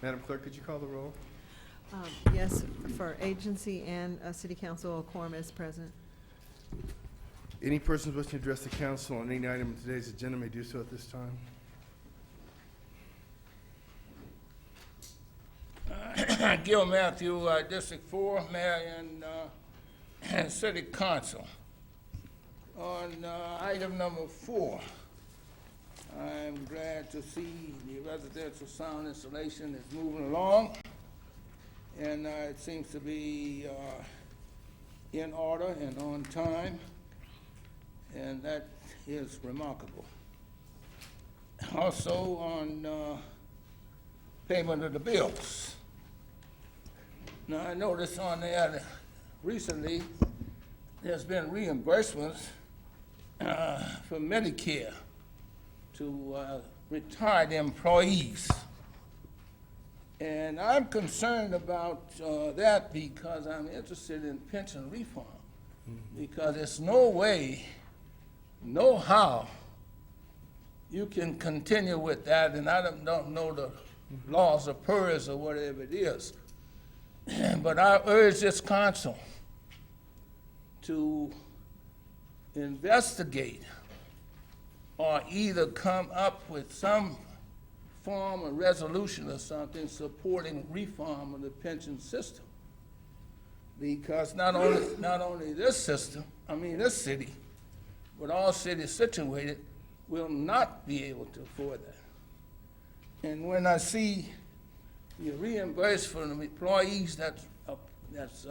Madam Clerk, could you call the roll? Yes, for agency and city council, a quorum is present. Any persons wishing to address the council on any item of today's agenda may do so at this time. Gil Matthew, District 4, Mayor and City Council. On item number 4, I'm glad to see the residential sound installation is moving along, and it seems to be in order and on time, and that is remarkable. Also on payment of the bills. Now, I noticed on there that recently there's been reimbursements for Medicare to retired employees. And I'm concerned about that because I'm interested in pension reform. Because there's no way, no how you can continue with that, and I don't know the laws of PERS or whatever it is. But I urge this council to investigate or either come up with some form of resolution or something supporting reform of the pension system. Because not only this system, this city, but all cities situated will not be able to afford that. And when I see you reimburse for the employees that's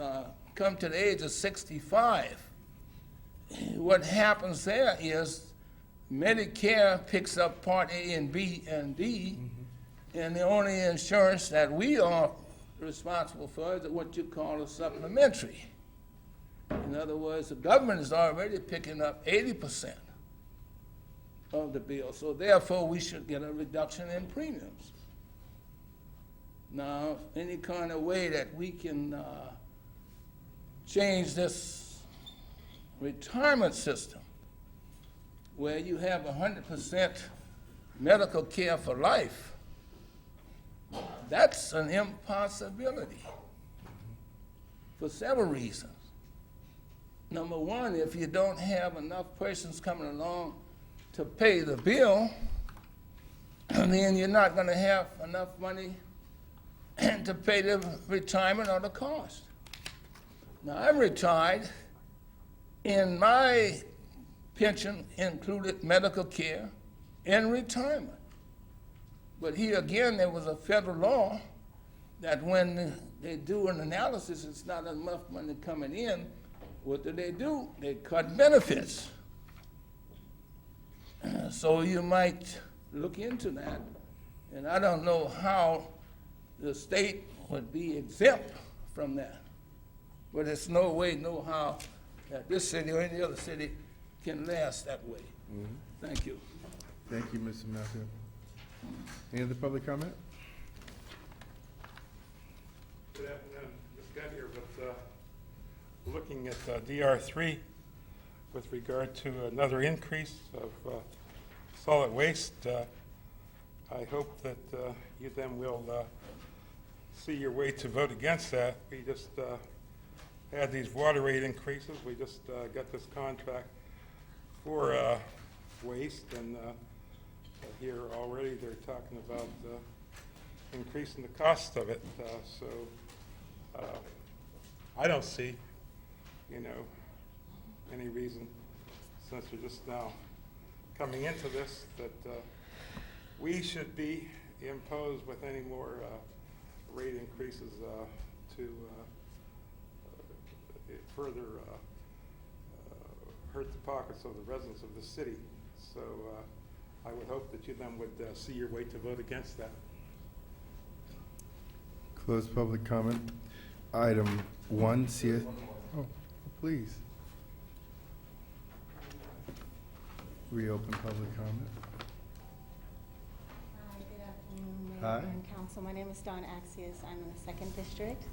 come to the age of 65, what happens there is Medicare picks up Part A and B and D, and the only insurance that we are responsible for is what you call a supplementary. In other words, the government is already picking up 80% of the bill, so therefore we should get a reduction in premiums. Now, any kind of way that we can change this retirement system where you have 100% medical care for life, that's an impossibility for several reasons. Number one, if you don't have enough persons coming along to pay the bill, then you're not going to have enough money to pay the retirement or the cost. Now, I'm retired, and my pension included medical care and retirement. But here again, there was a federal law that when they do an analysis, it's not enough money coming in. What do? They cut benefits. So you might look into that, and I don't know how the state would be exempt from that. But there's no way, no how that this city or any other city can last that way. Thank you. Thank you, Mr. Matthew. Any other public comment? Good afternoon. Just got here with looking at DR3 with regard to another increase of solid waste. I hope that you then will see your way to vote against that. We just had these water rate increases. We just got this contract for waste, and here already they're talking about increasing the cost of it. So I don't see, any reason, since we're just now coming into this, that we should be imposed with any more rate increases to further hurt the pockets of the residents of the city. So I would hope that you then would see your way to vote against that. Close public comment. Item 1, CS. Oh, please. Reopen public comment. Hi, good afternoon, Mayor Hi. and Council. My name is Dawn Axios. I'm in the 2nd District.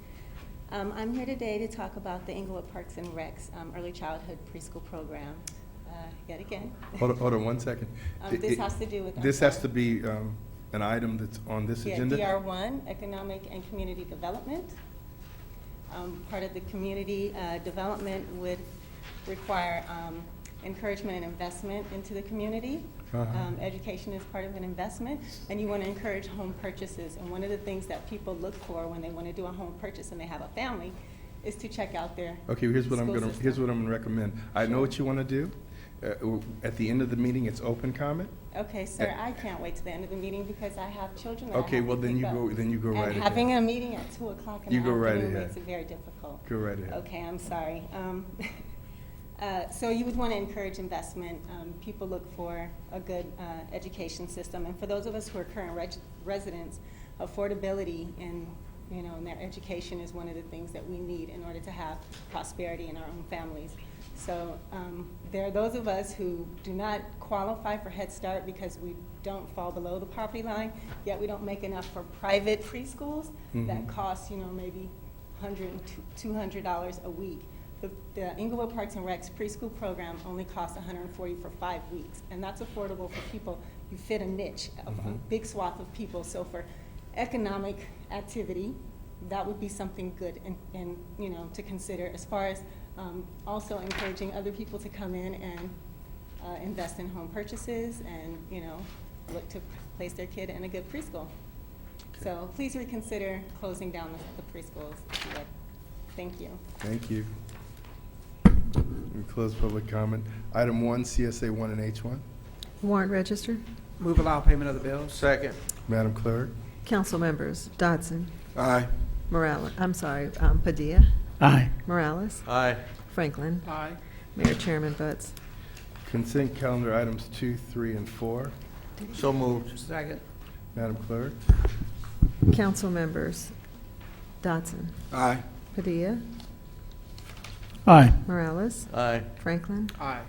I'm here today to talk about the Inglewood Parks and Recs early childhood preschool program. Yet again. Hold on 1 second. This has to do with. This has to be an item that's on this Yeah, agenda? DR1, Economic and Community Development. Part of the community development would require encouragement and investment into the community. Education is part of an investment, and you want to encourage home purchases. And one of the things that people look for when they want to do a home purchase and they have a family is to check out their Okay, here's what I'm school gonna, system. here's what I'm gonna recommend. I know what you wanna do. At the end of the meeting, it's open comment. Okay, sir, I can't wait to the end of the meeting because I have children that I Okay, have well, to then pick you up. go, then you go right And ahead. having a meeting at 2 o'clock in You the go right afternoon ahead. makes it very difficult. Go right ahead. Okay, I'm sorry. So you would want to encourage investment. People look for a good education system. And for those of us who are current residents, affordability in, in their education is one of the things that we need in order to have prosperity in our own families. So there are those of us who do not qualify for Head Start because we don't fall below the poverty line, yet we don't make enough for private preschools that cost, maybe $100 and $200 a week. The Inglewood Parks and Recs preschool program only costs $140 for 5 weeks, and that's affordable for people. You fit a niche, a big swath of people. So for economic activity, that would be something good and to consider, as far as also encouraging other people to come in and invest in home purchases and look to place their kid in a good preschool. So please reconsider closing down the preschools if you would. Thank you. Thank you. We close public comment. Item 1, CSA 1 and H1. Warrant register. Move allow payment of the bills. Second. Madam Clerk? Council members Dodson, Aye. Padilla, Aye. Morales, Aye. Franklin, Aye. Mayor Chairman Butts. Consent calendar items 2, 3, and 4. So moved. Second. Madam Clerk? Council members Dodson, Aye. Padilla, Aye. Morales, Aye. Franklin, Aye.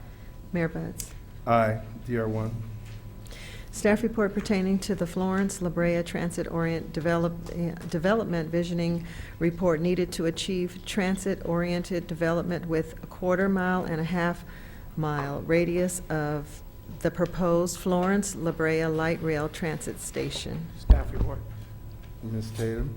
Mayor Butts. Aye. DR1. Staff report pertaining to the Florence La Brea Transit Orient Development Visioning Report needed to achieve transit-oriented development with a 1/4 mile and a 1/2 mile radius of the proposed Florence La Brea Light Rail Transit Station. Staff report. Ms. Tatum?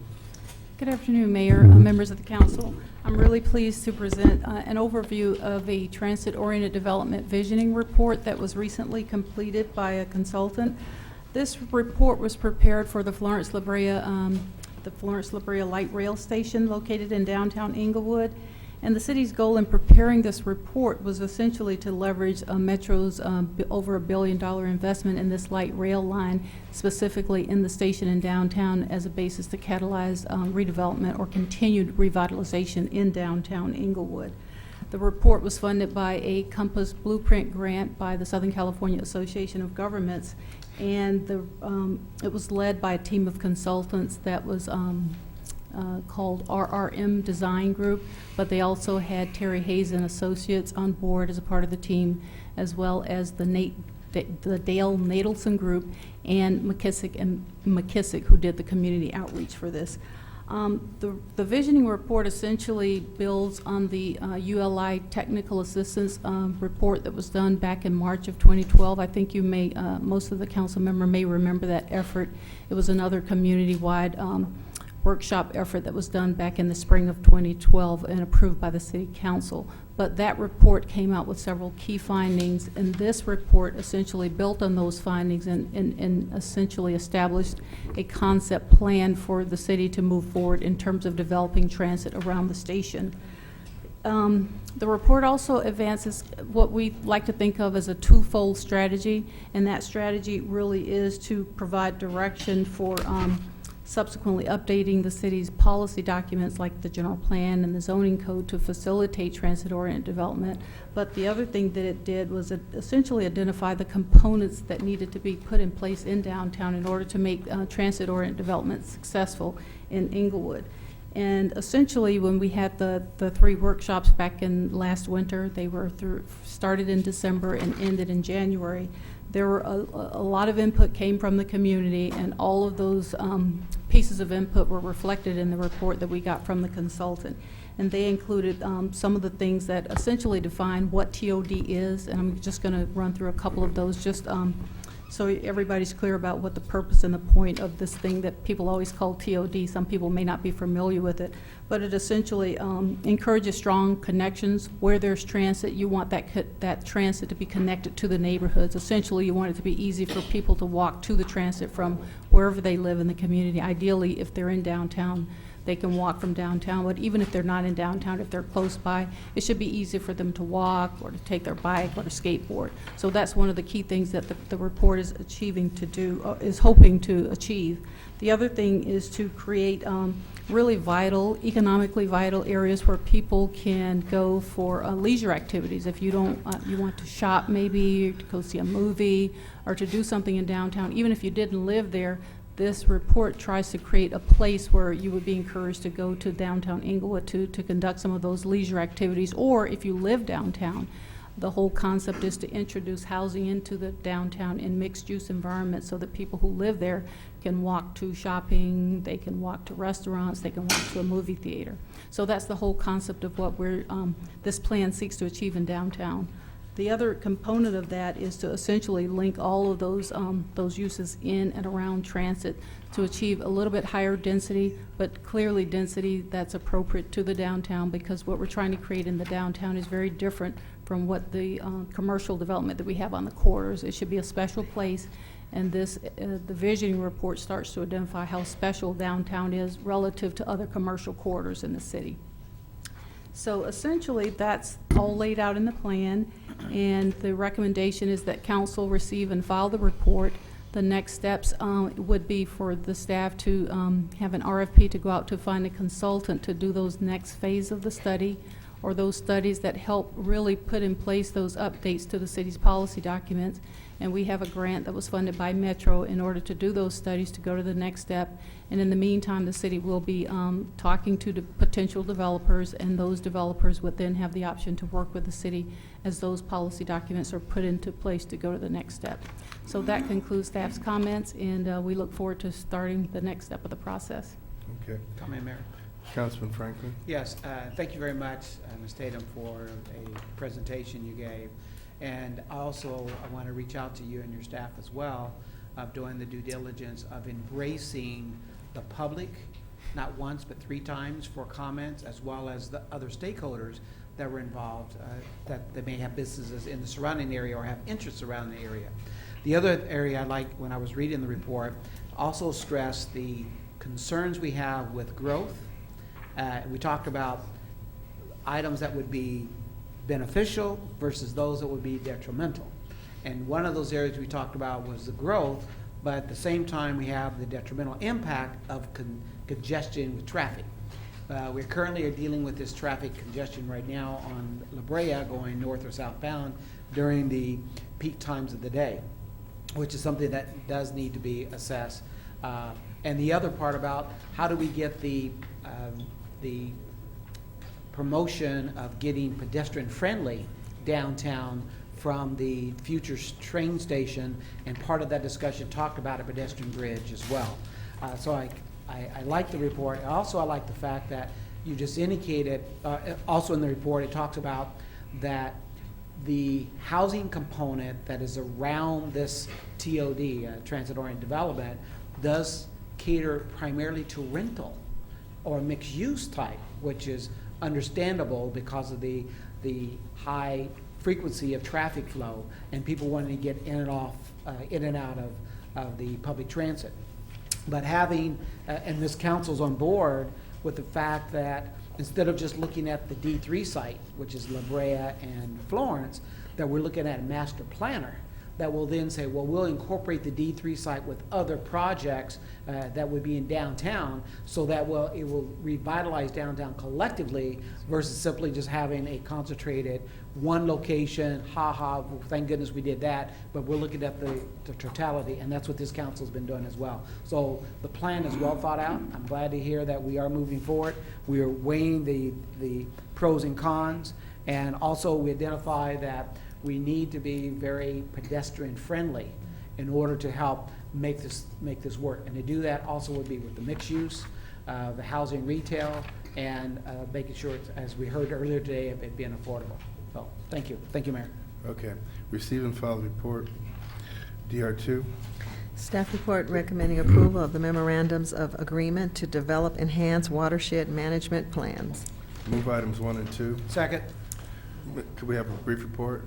Good afternoon, Mayor, members of the council. I'm really pleased to present an overview of a transit-oriented development visioning report that was recently completed by a consultant. This report was prepared for the Florence La Brea Light Rail Station located in downtown Inglewood. And the city's goal in preparing this report was essentially to leverage Metro's over $1 billion investment in this light rail line, specifically in the station in downtown, as a basis to catalyze redevelopment or continued revitalization in downtown Inglewood. The report was funded by a Compass Blueprint grant by the Southern California Association of Governments, and it was led by a team of consultants that was called RRM Design Group, but they also had Terry Hayes and Associates on board as a part of the team, as well as the Dale Nadelson Group and McKissick, who did the community outreach for this. The visioning report essentially builds on the ULI technical assistance report that was done back in March of 2012. I think you may, most of the council member may remember that effort. It was another community-wide workshop effort that was done back in the spring of 2012 and approved by the City Council. But that report came out with several key findings, and this report essentially built on those findings and essentially established a concept plan for the city to move forward in terms of developing transit around the station. The report also advances what we like to think of as a twofold strategy, and that strategy really is to provide direction for subsequently updating the city's policy documents like the general plan and the zoning code to facilitate transit-oriented development. But the other thing that it did was it essentially identify the components that needed to be put in place in downtown in order to make transit-oriented development successful in Inglewood. And essentially, when we had the 3 workshops back in last winter, they were started in December and ended in January. There were a lot of input came from the community, and all of those pieces of input were reflected in the report that we got from the consultant. And they included some of the things that essentially define what TOD is, and I'm just going to run through a couple of those just so everybody's clear about what the purpose and the point of this thing that people always call TOD. Some people may not be familiar with it, but it essentially encourages strong connections. Where there's transit, you want that transit to be connected to the neighborhoods. Essentially, you want it to be easy for people to walk to the transit from wherever they live in the community. Ideally, if they're in downtown, they can walk from downtown, but even if they're not in downtown, if they're close by, it should be easy for them to walk or to take their bike or to skateboard. So that's one of the key things that the report is achieving to do, is hoping to achieve. The other thing is to create really vital, economically vital areas where people can go for leisure activities. If you don't, you want to shop maybe, to go see a movie, or to do something in downtown, even if you didn't live there, this report tries to create a place where you would be encouraged to go to downtown Inglewood to conduct some of those leisure activities. Or if you live downtown, the whole concept is to introduce housing into the downtown in mixed-use environments so that people who live there can walk to shopping, they can walk to restaurants, they can walk to a movie theater. So that's the whole concept of what this plan seeks to achieve in downtown. The other component of that is to essentially link all of those uses in and around transit to achieve a little bit higher density, but clearly density that's appropriate to the downtown, because what we're trying to create in the downtown is very different from what the commercial development that we have on the corridors. It should be a special place, and the visioning report starts to identify how special downtown is relative to other commercial corridors in the city. So essentially, that's all laid out in the plan, and the recommendation is that council receive and file the report. The next steps would be for the staff to have an RFP to go out to find a consultant to do those next phase of the study, or those studies that help really put in place those updates to the city's policy documents. And we have a grant that was funded by Metro in order to do those studies to go to the next step. And in the meantime, the city will be talking to the potential developers, and those developers would then have the option to work with the city as those policy documents are put into place to go to the next step. So that concludes staff's comments, and we look forward to starting the next step of the process. Okay. Comment, Mayor. Councilman Franklin? Yes, thank you very much, Ms. Tatum, for a presentation you gave. And also, I want to reach out to you and your staff as well of doing the due diligence of embracing the public, not once but 3 times for comments, as well as the other stakeholders that were involved, that they may have businesses in the surrounding area or have interests around the area. The other area I like, when I was reading the report, also stressed the concerns we have with growth. We talked about items that would be beneficial versus those that would be detrimental. And one of those areas we talked about was the growth, but at the same time we have the detrimental impact of congestion with traffic. We currently are dealing with this traffic congestion right now on La Brea going north or southbound during the peak times of the day, which is something that does need to be assessed. And the other part about how do we get the promotion of getting pedestrian-friendly downtown from the future train station, and part of that discussion talked about a pedestrian bridge as well. So I like the report. Also, I like the fact that you just indicated, also in the report, it talks about that the housing component that is around this TOD, transit-oriented development, does cater primarily to rental or mixed-use type, which is understandable because of the high frequency of traffic flow and people wanting to get in and out of the public transit. But having, and this council's on board with the fact that instead of just looking at the D3 site, which is La Brea and Florence, that we're looking at a master planner that will then say, well, we'll incorporate the D3 site with other projects that would be in downtown, so that it will revitalize downtown collectively versus simply just having a concentrated one location, thank goodness we did that, but we're looking at the totality, and that's what this council's been doing as well. So the plan is well thought out. I'm glad to hear that we are moving forward. We are weighing the pros and cons, and also we identify that we need to be very pedestrian friendly in order to help make this work. And to do that also would be with the mixed use, the housing retail, and making sure it's, as we heard earlier today, of it being affordable. So thank you. Thank you, Mayor. Okay. Receive and file the report. DR2. Staff report recommending approval of the memorandums of agreement to develop enhanced watershed management plans. Move items 1 and 2. Second. Could we have a brief report?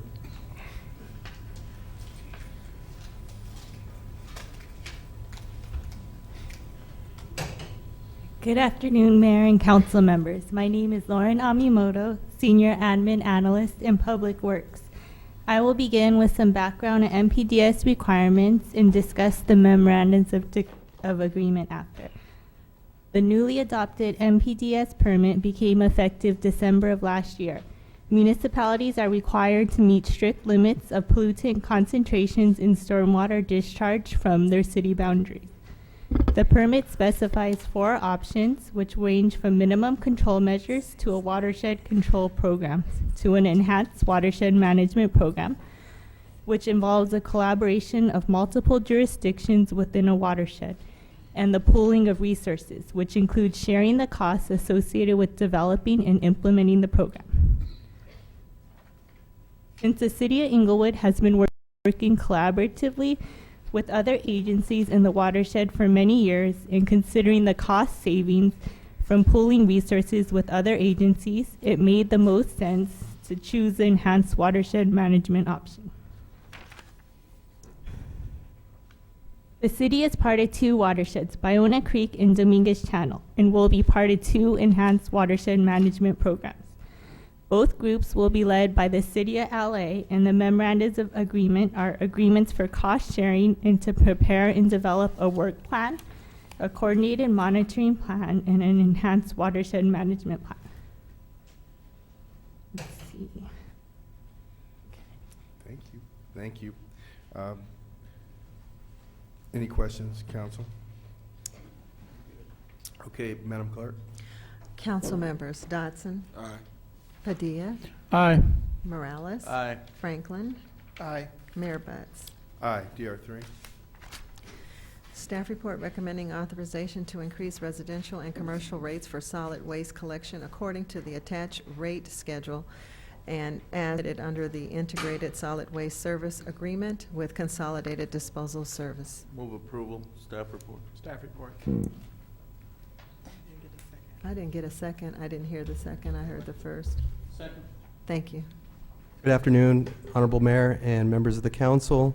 Good afternoon, Mayor and Council members. My name is Lauren Amimoto, Senior Admin Analyst in Public Works. I will begin with some background on MPDS requirements and discuss the memorandums of agreement after. The newly adopted MPDS permit became effective December of last year. Municipalities are required to meet strict limits of pollutant concentrations in stormwater discharge from their city boundaries. The permit specifies 4 options, which range from minimum control measures to a watershed control program to an enhanced watershed management program, which involves a collaboration of multiple jurisdictions within a watershed, and the pooling of resources, which includes sharing the costs associated with developing and implementing the program. Since the City of Inglewood has been working collaboratively with other agencies in the watershed for many years, and considering the cost savings from pooling resources with other agencies, it made the most sense to choose the enhanced watershed management option. The city is part of 2 watersheds, Bayona Creek and Dominguez Channel, and will be part of 2 enhanced watershed management programs. Both groups will be led by the City of LA, and the memorandums of agreement are agreements for cost sharing and to prepare and develop a work plan, a coordinated monitoring plan, and an enhanced watershed management plan. Let's see. Thank you. Thank you. Any questions, council? Okay, Madam Clerk. Council members Dodson, Aye. Padilla, Aye. Morales, Aye. Franklin, Aye. Mayor Butts. Aye. DR3. Staff report recommending authorization to increase residential and commercial rates for solid waste collection according to the attached rate schedule and added under the Integrated Solid Waste Service Agreement with Consolidated Disposal Service. Move approval, staff report. Staff report. I didn't get a second. I didn't hear the second. I heard the first. Second. Thank you. Good afternoon, Honorable Mayor and members of the council.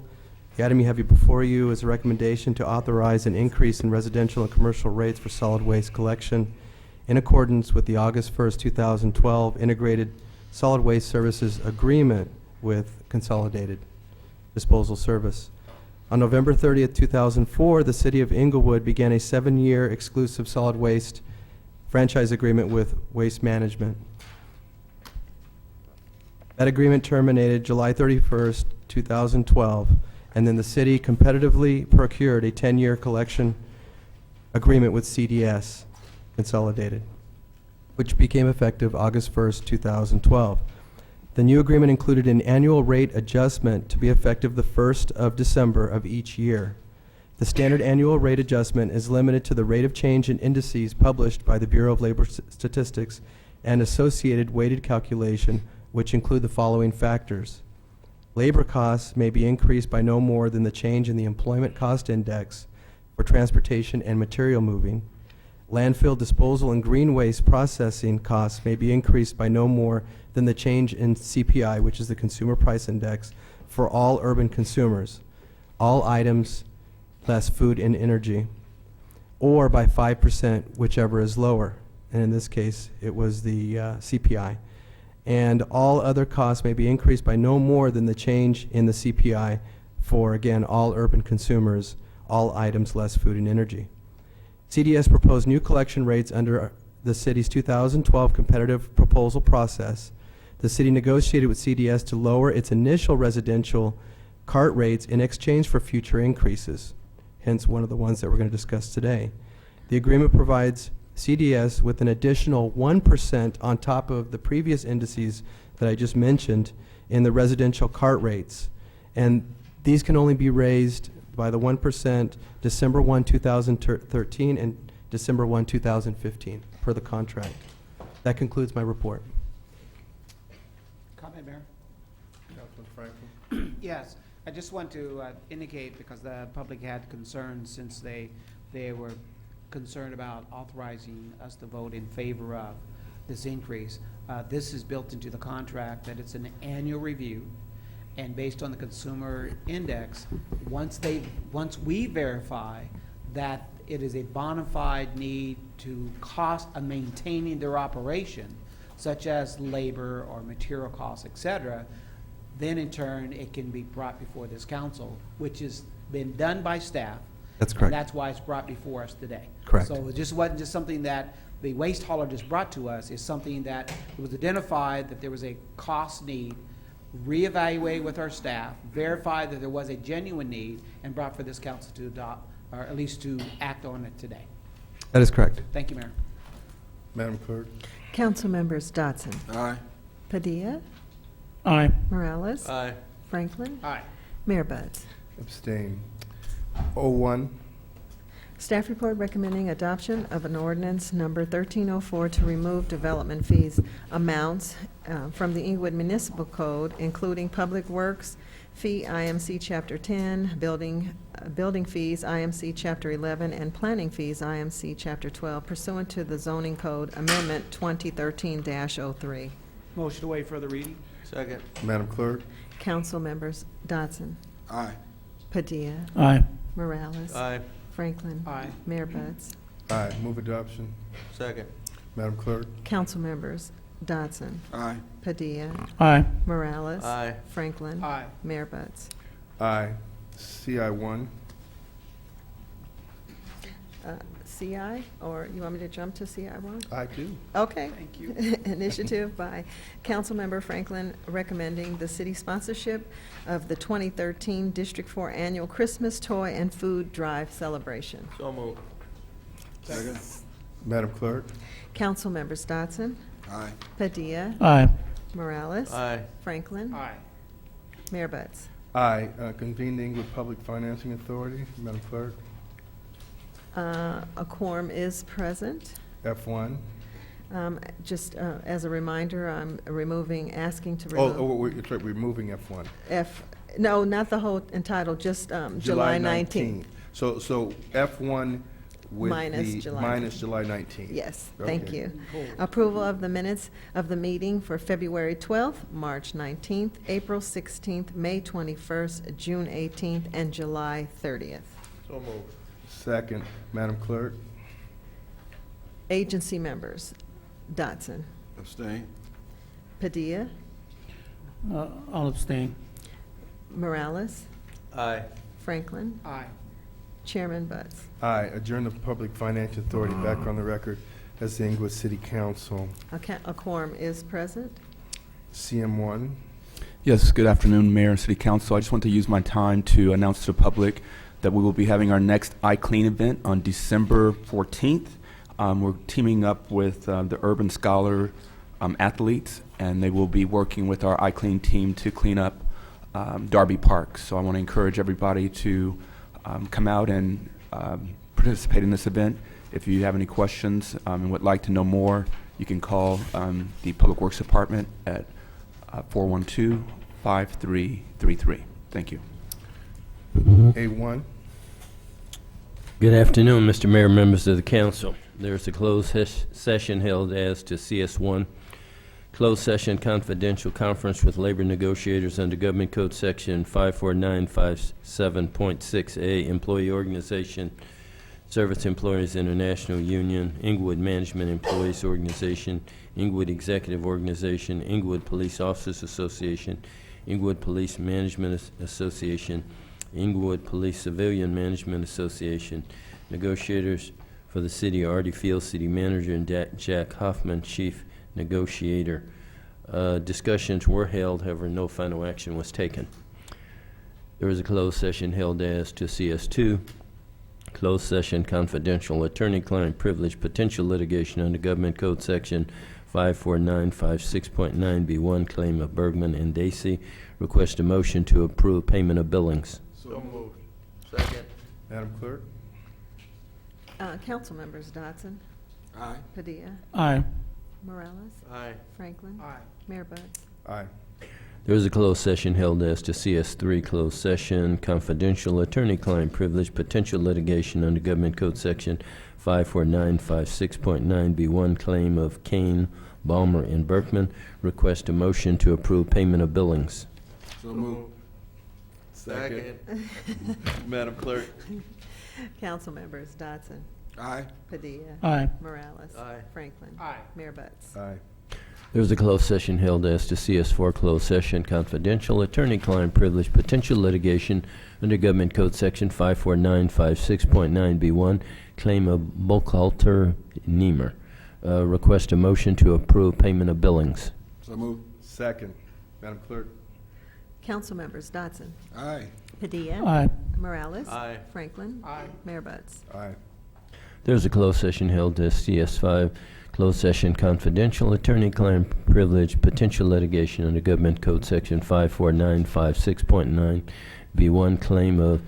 The item you have before you is a recommendation to authorize an increase in residential and commercial rates for solid waste collection in accordance with the August 1st, 2012 Integrated Solid Waste Services Agreement with Consolidated Disposal Service. On November 30th, 2004, the City of Inglewood began a 7-year exclusive solid waste franchise agreement with Waste Management. That agreement terminated July 31st, 2012, and then the city competitively procured a 10-year collection agreement with CDS Consolidated, which became effective August 1st, 2012. The new agreement included an annual rate adjustment to be effective the 1st of December of each year. The standard annual rate adjustment is limited to the rate of change in indices published by the Bureau of Labor Statistics and associated weighted calculation, which include the following factors. Labor costs may be increased by no more than the change in the Employment Cost Index for transportation and material moving. Landfill disposal and green waste processing costs may be increased by no more than the change in CPI, which is the Consumer Price Index, for all urban consumers, all items less food and energy, or by 5%, whichever is lower. And in this case, it was the CPI. And all other costs may be increased by no more than the change in the CPI for, again, all urban consumers, all items less food and energy. CDS proposed new collection rates under the city's 2012 competitive proposal process. The city negotiated with CDS to lower its initial residential cart rates in exchange for future increases, hence one of the ones that we're going to discuss today. The agreement provides CDS with an additional 1% on top of the previous indices that I just mentioned in the residential cart rates. And these can only be raised by the 1% December 1, 2013 and December 1, 2015 per the contract. That concludes my report. Comment, Mayor? Councilman Franklin. Yes. I just want to indicate, because the public had concerns since they were concerned about authorizing us to vote in favor of this increase. This is built into the contract, that it's an annual review, and based on the consumer index, once we verify that it is a bona fide need to cost of maintaining their operation, such as labor or material costs, et cetera, then in turn, it can be brought before this council, which has been done by staff. That's And correct. that's why it's brought before us today. Correct. So it just wasn't just something that the waste hauler just brought to us, it's something that it was identified that there was a cost need, reevaluated with our staff, verified that there was a genuine need, and brought for this council to adopt, or at least to act on it today. That is correct. Thank you, Mayor. Madam Clerk? Council members Dotson. Aye. Padilla. Aye. Morales. Aye. Franklin. Aye. Mayor Buds. Abstain. 01, Staff report recommending adoption of an ordinance number 1304 to remove development fees amounts from the Inglewood Municipal Code, including Public Works fee, IMC Chapter 10, building fees, IMC Chapter 11, and planning fees, IMC Chapter 12, pursuant to the Zoning Code Amendment 2013-03. Motion to waive further reading? Second. Madam Clerk? Council members Dodson, Aye. Padilla, Aye. Morales, Aye. Franklin, Aye. Mayor Buds. Aye. Move adoption. Second. Madam Clerk? Council members Dodson, Aye. Padilla, Aye. Morales, Aye. Franklin, Aye. Mayor Buds. Aye. CI 1, CI, or you want me to jump to CI 1? I do. Okay. Thank you. Initiative by Councilmember Franklin recommending the city sponsorship of the 2013 District 4 Annual Christmas Toy and Food Drive Celebration. So moved. Second. Madam Clerk? Council members Dodson, Aye. Padilla, Aye. Morales, Aye. Franklin, Aye. Mayor Buds. Aye. Convene the Inglewood Public Financing Authority. Madam Clerk? A quorum is present. F1. Just as a reminder, I'm asking to Oh, remove it's right, removing F1. no, not the whole entitled, just July 19th. So F1 with Minus the July minus July 19th. Yes, thank Okay. you. Cool. Approval of the minutes of the meeting for February 12th, March 19th, April 16th, May 21st, June 18th, and July 30th. So moved. Second. Madam Clerk? Agency members, Dotson, Abstain. Padilla, I'll abstain. Morales, Aye. Franklin, Aye. Chairman Buds. Aye. Adjourn the Public Finance Authority back on the record as the Inglewood City Council. A quorum is present. CM1. Yes, good afternoon, Mayor and City Council. I just want to use my time to announce to the public that we will be having our next iClean event on December 14th. We're teaming up with the Urban Scholar athletes, and they will be working with our iClean team to clean up Darby Park. So I want to encourage everybody to come out and participate in this event. If you have any questions and would like to know more, you can call the Public Works Department at 412-5333. Thank you. A1. Good afternoon, Mr. Mayor, members of the council. There's a closed session held as to CS1, closed session confidential conference with labor negotiators under Government Code Section 54957.6A, Employee Organization, Service Employees International Union, Inglewood Management Employees Organization, Inglewood Executive Organization, Inglewood Police Officers Association, Inglewood Police Management Association, Inglewood Police Civilian Management Association. Negotiators for the city are Artie Fields, City Manager, and Jack Hoffman, Chief Negotiator. Discussions were held, however, no final action was taken. There was a closed session held as to CS2, closed session confidential attorney-client privilege, potential litigation under Government Code Section 54956.9B1, claim of Bergman and Dacey. Request a motion to approve payment of billings. So moved. Second. Madam Clerk? Council members Dodson, Aye. Padilla, Aye. Morales, Aye. Franklin, Aye. Mayor Buds. Aye. There was a closed session held as to CS3 closed session, confidential attorney-client privilege, potential litigation under Government Code Section 54956.9B1, claim of Kane, Balmer, and Berkman. Request a motion to approve payment of billings. So moved. Second. Madam Clerk. Council members Dodson, Aye. Padilla. Aye. Morales. Aye. Franklin. Aye. Mayor Butts. Aye. There was a closed session held as to CS4 closed session, confidential attorney-client privilege, potential litigation under Government Code Section 54956.9B1, claim of Buchalter Niemer. Request a motion to approve payment of billings. So moved. Second. Madam Clerk. Council members Dodson, Aye. Padilla. Aye. Morales. Aye. Franklin. Aye. Mayor Butts. Aye. There was a closed session held as CS5 closed session, confidential attorney-client privilege, potential litigation under Government Code Section 54956.9B1, claim of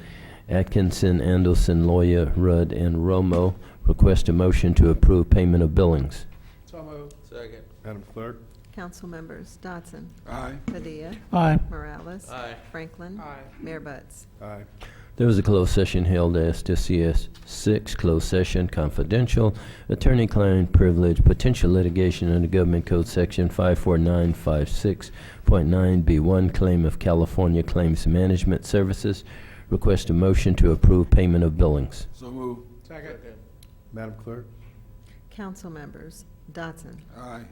Atkinson, Andelson, Loya, Rudd, and Romo. Request a motion to approve payment of billings. So moved. Second. Madam Clerk. Council members Dodson, Aye. Padilla. Aye. Morales. Aye. Franklin. Aye. Mayor Butts. Aye. There was a closed session held as to CS6 closed session, confidential attorney-client privilege, potential litigation under Government Code Section 54956.9B1, claim of California Claims Management Services. Request a motion to approve payment of billings. So moved. Second. Madam Clerk. Council members Dodson, Aye.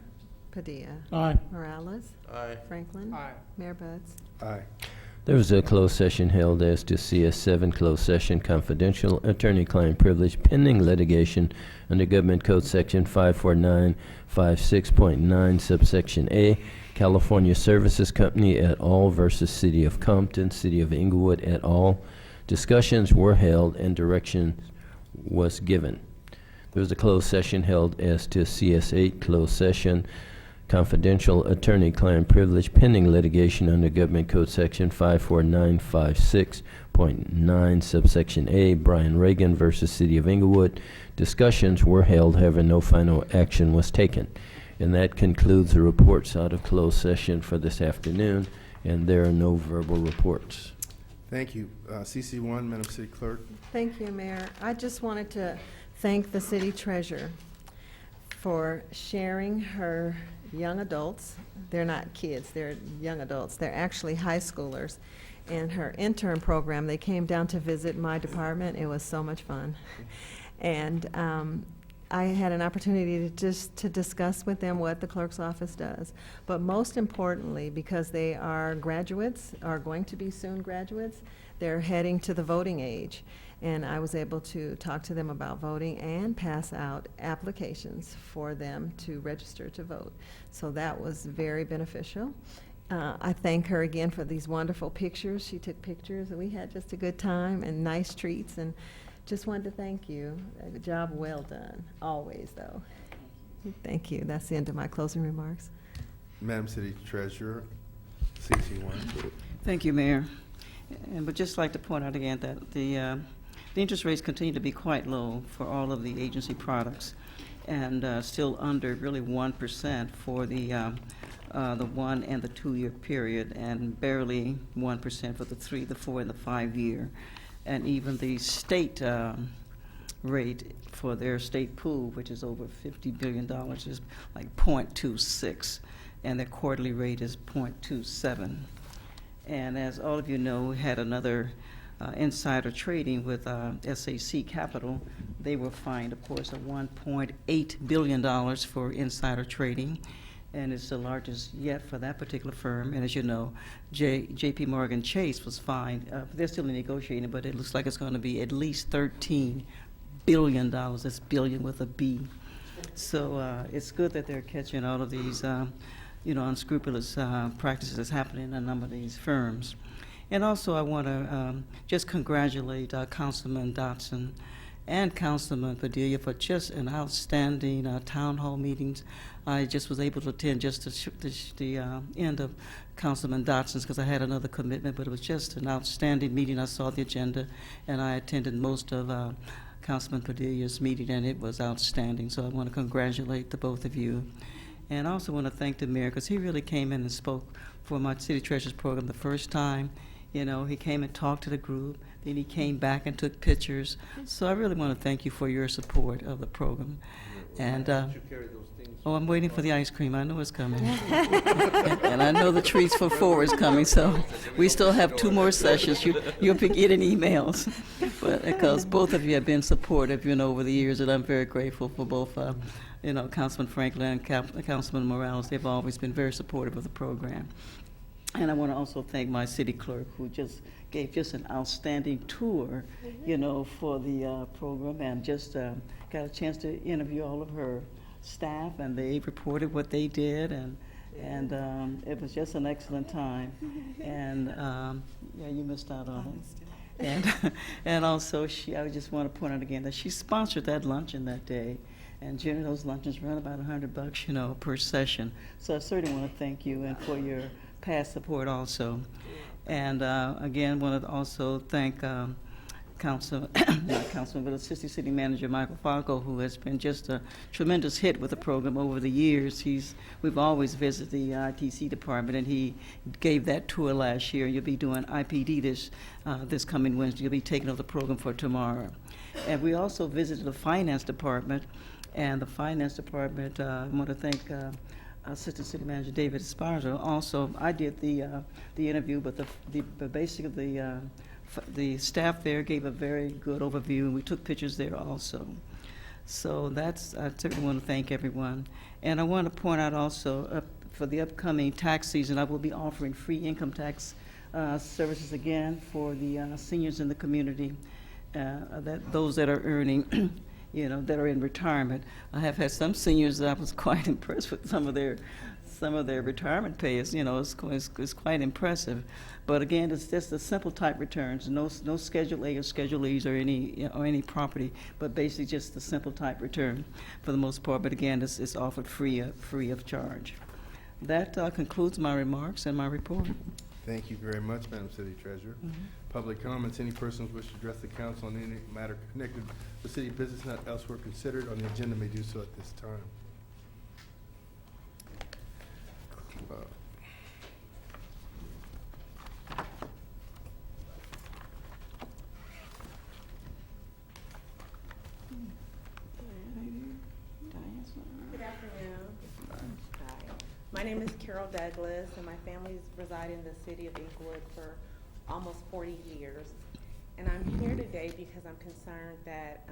Padilla. Aye. Morales. Aye. Franklin. Aye. Mayor Butts. Aye. There was a closed session held as to CS7 closed session, confidential attorney-client privilege, pending litigation under Government Code Section 54956.9 subsection A, California Services Company et al. Versus City of Compton, City of Inglewood et al. Discussions were held and direction was given. There was a closed session held as to CS8 closed session, confidential attorney-client privilege, pending litigation under Government Code Section 54956.9 subsection A, Brian Reagan versus City of Inglewood. Discussions were held, however, no final action was taken. And that concludes the reports out of closed session for this afternoon, and there are no verbal reports. Thank you. CC1, Madam City Clerk. Thank you, Mayor. I just wanted to thank the city treasurer for sharing her young adults. They're not kids, they're young adults. They're actually high schoolers. And her intern program, they came down to visit my department. It was so much fun. And I had an opportunity to discuss with them what the clerk's office does. But most importantly, because they are graduates, are going to be soon graduates, they're heading to the voting age. And I was able to talk to them about voting and pass out applications for them to register to vote. So that was very beneficial. I thank her again for these wonderful pictures. She took pictures, and we had just a good time and nice treats. And just wanted to thank you. A job well done, always, though. Thank you. That's the end of my closing remarks. Madam City Treasurer, CC1. Thank you, Mayor. And would just like to point out again that the interest rates continue to be quite low for all of the agency products, and still under really 1% for the 1 and the 2 year period, and barely 1% for the 3, the 4, and the 5 year. And even the state rate for their state pool, which is over $50 billion, is like 0.26, and their quarterly rate is 0.27. And as all of you know, we had another insider trading with SAC Capital. They were fined, of course, of $1.8 billion for insider trading, and it's the largest yet for that particular firm. And as you know, J.P. Morgan Chase was fined. They're still negotiating, but it looks like it's going to be at least $13 billion. That's billion with a B. So it's good that they're catching all of these unscrupulous practices that's happening in a number of these firms. And also I want to just congratulate Councilman Dotson and Councilman Padilla for just an outstanding town hall meetings. I just was able to attend just the end of Councilman Dotson's because I had another commitment, but it was just an outstanding meeting. I saw the agenda, and I attended most of Councilman Padilla's meeting, and it was outstanding. So I want to congratulate the both of you. And I also want to thank the mayor, because he really came in and spoke for my City Treasures program the first time. You know, he came and talked to the group, then he came back and took pictures. So I really want to thank you for your support of the program. And, oh, I'm waiting for the ice cream. I know it's coming. And I know the treats for 4 is coming, so we still have 2 more sessions. You'll be getting emails. But because both of you have been supportive, you know, over the years, and I'm very grateful for both, you know, Councilman Franklin and Councilman Morales. They've always been very supportive of the program. And I want to also thank my city clerk, who just gave just an outstanding tour, you know, for the program, and just got a chance to interview all of her staff, and they reported what they did, and it was just an excellent time. And yeah, you missed out on it. And also, I just want to point out again that she sponsored that luncheon that day. And generally, those luncheons run about $100, you know, per session. So I certainly want to thank you and for your past support also. And again, want to also thank Councilman, but Assistant City Manager Michael Falco, who has been just a tremendous hit with the program over the years. We've always visited the ITC department, and he gave that tour last year. You'll be doing IPD this coming Wednesday. You'll be taking over the program for tomorrow. And we also visited the finance department, and the finance department, I want to thank Assistant City Manager David Esparza. Also, I did the interview, but basically the staff there gave a very good overview, and we took pictures there also. So I certainly want to thank everyone. And I want to point out also, for the upcoming tax season, I will be offering free income tax services again for the seniors in the community, those that are earning, you know, that are in retirement. I have had some seniors that I was quite impressed with some of their retirement pay. You know, it's quite impressive. But again, it's just the simple type returns, no Schedule A or Schedule E's or any property, but basically just the simple type return for the most part. But again, it's offered free of charge. That concludes my remarks and my report. Thank you very much, Madam City Treasurer. Public comments. Any persons wish to address the council on any matter connected with city business not elsewhere considered on the agenda may do so at this time. Good afternoon. Hi. My name is Carol Douglas, and my family's reside in the city of Inglewood for almost 40 years. And I'm here today because I'm concerned that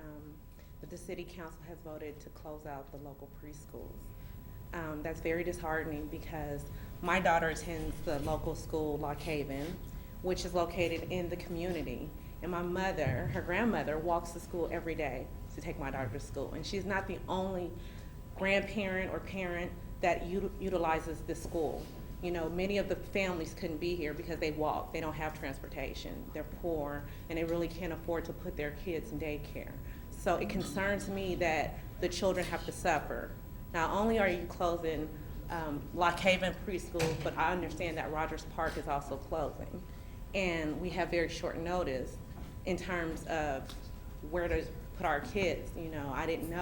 the city council has voted to close out the local preschools. That's very disheartening because my daughter attends the local school, Lock Haven, which is located in the community. And my mother, her grandmother, walks to school every day to take my daughter to school. And she's not the only grandparent or parent that utilizes this school. You know, many of the families couldn't be here because they walk. They don't have transportation. They're poor, and they really can't afford to put their kids in daycare. So it concerns me that the children have to suffer. Not only are you closing Lock Haven preschool, but I understand that Rogers Park is also closing. And we have very short notice in terms of where to put our kids. You know, I didn't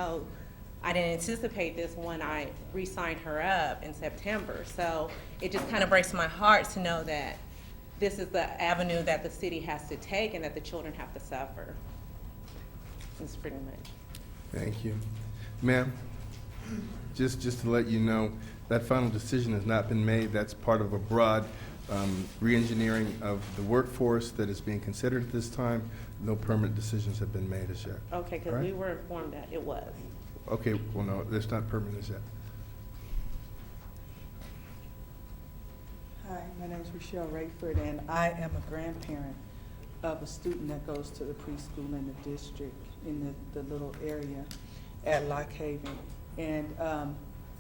anticipate this when I re-signed her up in September. So it just kind of breaks my heart to know that this is the avenue that the city has to take and that the children have to suffer. That's pretty much. Thank you. Ma'am, just to let you know, that final decision has not been made. That's part of a broad re-engineering of the workforce that is being considered at this time. No permanent decisions have been made as yet. Okay, because we were informed that it was. Okay, well, no, that's not permanent as yet. Hi, my name is Rochelle Rayford, and I am a grandparent of a student that goes to the preschool in the district, in the little area at Lock Haven. And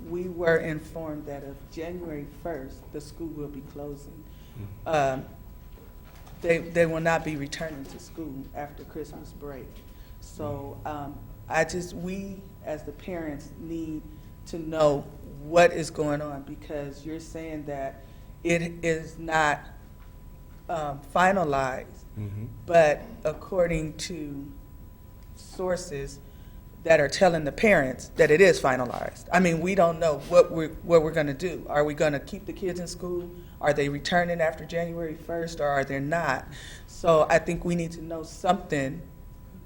we were informed that of January 1st, the school will be closing. They will not be returning to school after Christmas break. So we as the parents need to know what is going on, because you're saying that it is not finalized, but according to sources, that are telling the parents that it is finalized. I mean, we don't know what we're gonna do. Are we gonna keep the kids in school? Are they returning after January 1st, or are they not? So I think we need to know something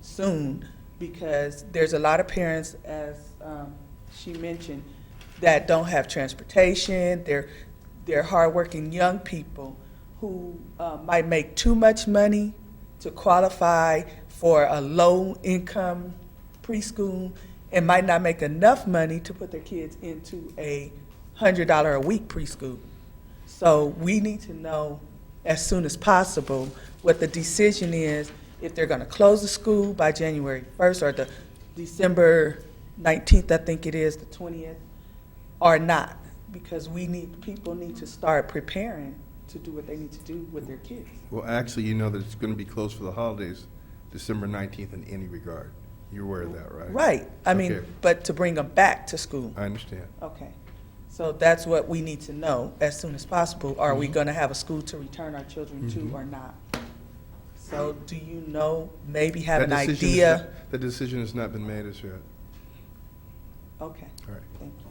soon, because there's a lot of parents, as she mentioned, that don't have transportation. They're hardworking young people who might make too much money to qualify for a low-income preschool and might not make enough money to put their kids into a $100 a week preschool. So we need to know as soon as possible what the decision is, if they're going to close the school by January 1st or the December 19th, I think it is, the 20th, or not, because people need to start preparing to do what they need to do with their kids. Well, actually, you know that it's going to be closed for the holidays, December 19th in any regard. You're aware of that, right? Right. I mean, Okay. but to bring them back to school. I understand. Okay. So that's what we need to know as soon as possible. Are Mm-hmm. we going to have a school to return our children to or not? So do you know, maybe have an That decision is idea? not- The decision has not been made as yet. Okay, All right. thank you.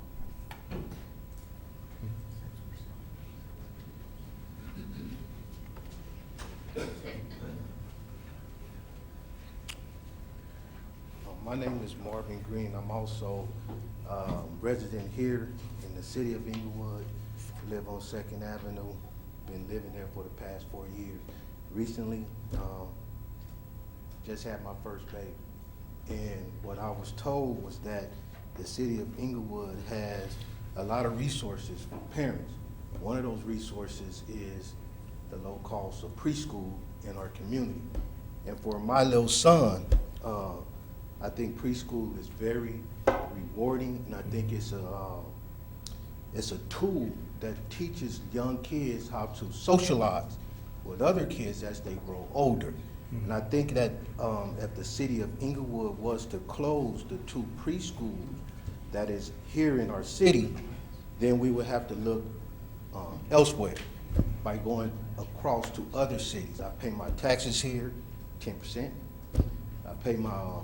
My name is Marvin Green. I'm also resident here in the city of Inglewood. Live on 2nd Avenue. Been living there for the past 4 years. Recently, just had my first baby. And what I was told was that the city of Inglewood has a lot of resources for parents. One of those resources is the low cost of preschool in our community. And for my little son, I think preschool is very rewarding, and I think it's a tool that teaches young kids how to socialize with other kids as they grow older. And I think that if the city of Inglewood was to close the 2 preschools that is here in our city, then we would have to look elsewhere by going across to other cities. I pay my taxes here, 10%. I pay my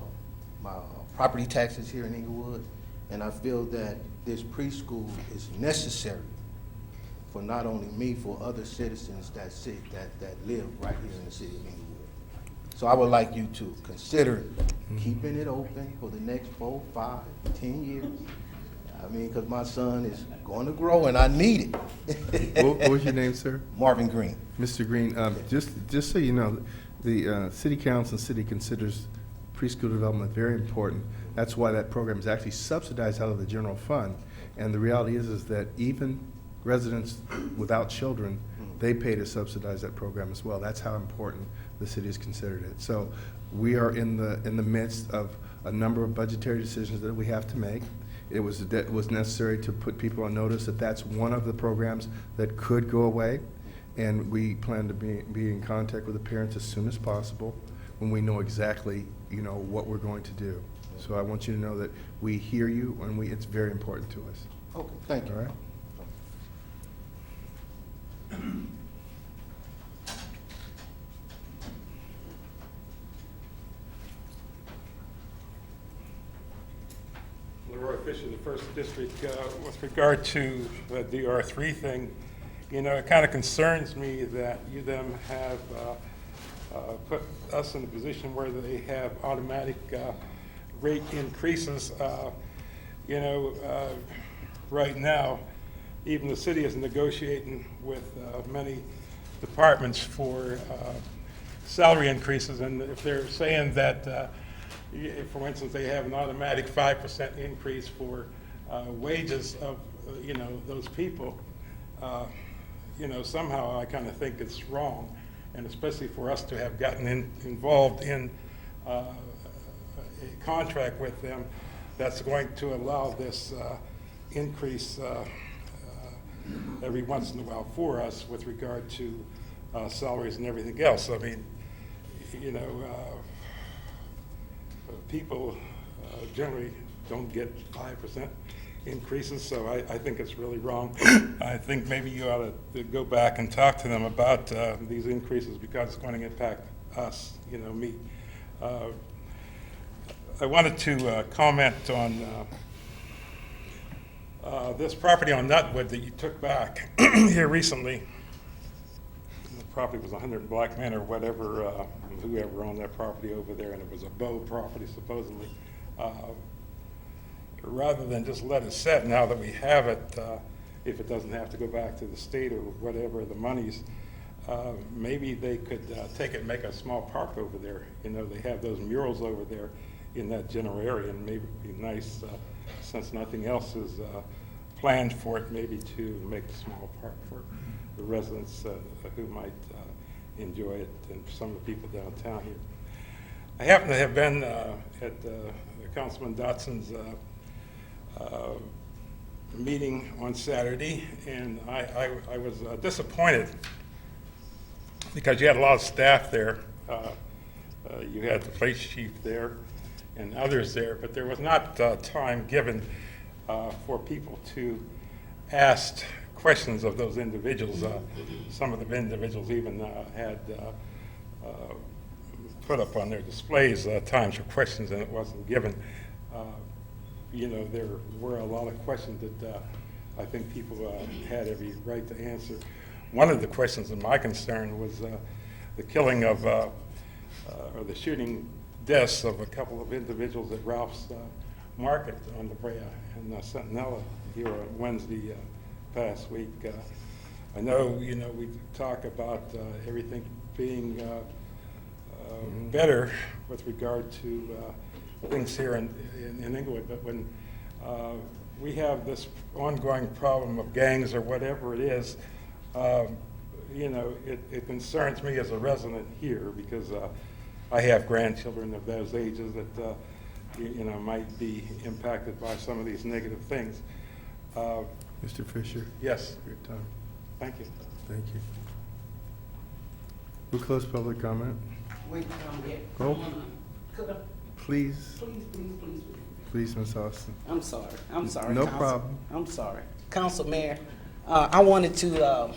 property taxes here in Inglewood, and I feel that this preschool is necessary for not only me, for other citizens that live right here in the city of Inglewood. So I would like you to consider keeping it open for the next 4, 5, 10 years. I mean, because my son is going to grow and I need it. What was your name, sir? Marvin Green. Mr. Green, just so you know, the city council and city considers preschool development very important. That's why that program is actually subsidized out of the general fund. And the reality is that even residents without children, they pay to subsidize that program as well. That's how important the city has considered it. So we are in the midst of a number of budgetary decisions that we have to make. It was necessary to put people on notice that that's one of the programs that could go away. And we plan to be in contact with the parents as soon as possible when we know exactly, what we're going to do. So I want you to know that we hear you, and it's very important to us. Okay, thank you. All right? Leroy Fisher, the first district, with regard to the DR3 thing, it kind of concerns me that you them have put us in a position where they have automatic rate increases. Right now, even the city is negotiating with many departments for salary increases, and if they're saying that if, for instance, they have an automatic 5% increase for wages of, those people, somehow I kind of think it's wrong, and especially for us to have gotten involved in a contract with them that's going to allow this increase every once in a while for us with regard to salaries and everything else. I mean, people generally don't get 5% increases, so I think it's really wrong. I think maybe you ought to go back and talk to them about these increases, because it's going to impact us, me. I wanted to comment on this property on Nutwood that you took back here recently. The property was 100 Blackman or whatever, whoever owned that property over there, and it was a Bow property supposedly. Rather than just let it sit now that we have it, if it doesn't have to go back to the state or whatever, the monies, maybe they could take it and make a small park over there. You know, they have those murals over there in that general area, and maybe it'd be nice, since nothing else is planned for it, maybe to make a small park for the residents who might enjoy it, and some of the people downtown here. I happen to have been at Councilman Dotson's meeting on Saturday, and I was disappointed because you had a lot of staff there. You had the police chief there and others there, but there was not time given for people to ask questions of those individuals. Some of the individuals even had put up on their displays times for questions, and it wasn't given. You know, there were a lot of questions that I think people had every right to answer. One of the questions of my concern was the killing of, or the shooting deaths of a couple of individuals at Ralph's Market on La Brea and Centinela here on Wednesday past week. I know, you know, we talk about everything being better with regard to things here in Inglewood, but when we have this ongoing problem of gangs or whatever it is, you know, it concerns me as a resident here because I have grandchildren of those ages that, you know, might be impacted by some of these negative things. Mr. Fisher? Yes. Your time. Thank you. Thank you. We'll close public comment. Wait, Oh, could I? please, Please. please, Ms. Austin. I'm sorry. No Council. problem. I'm sorry. Council Mayor, I wanted to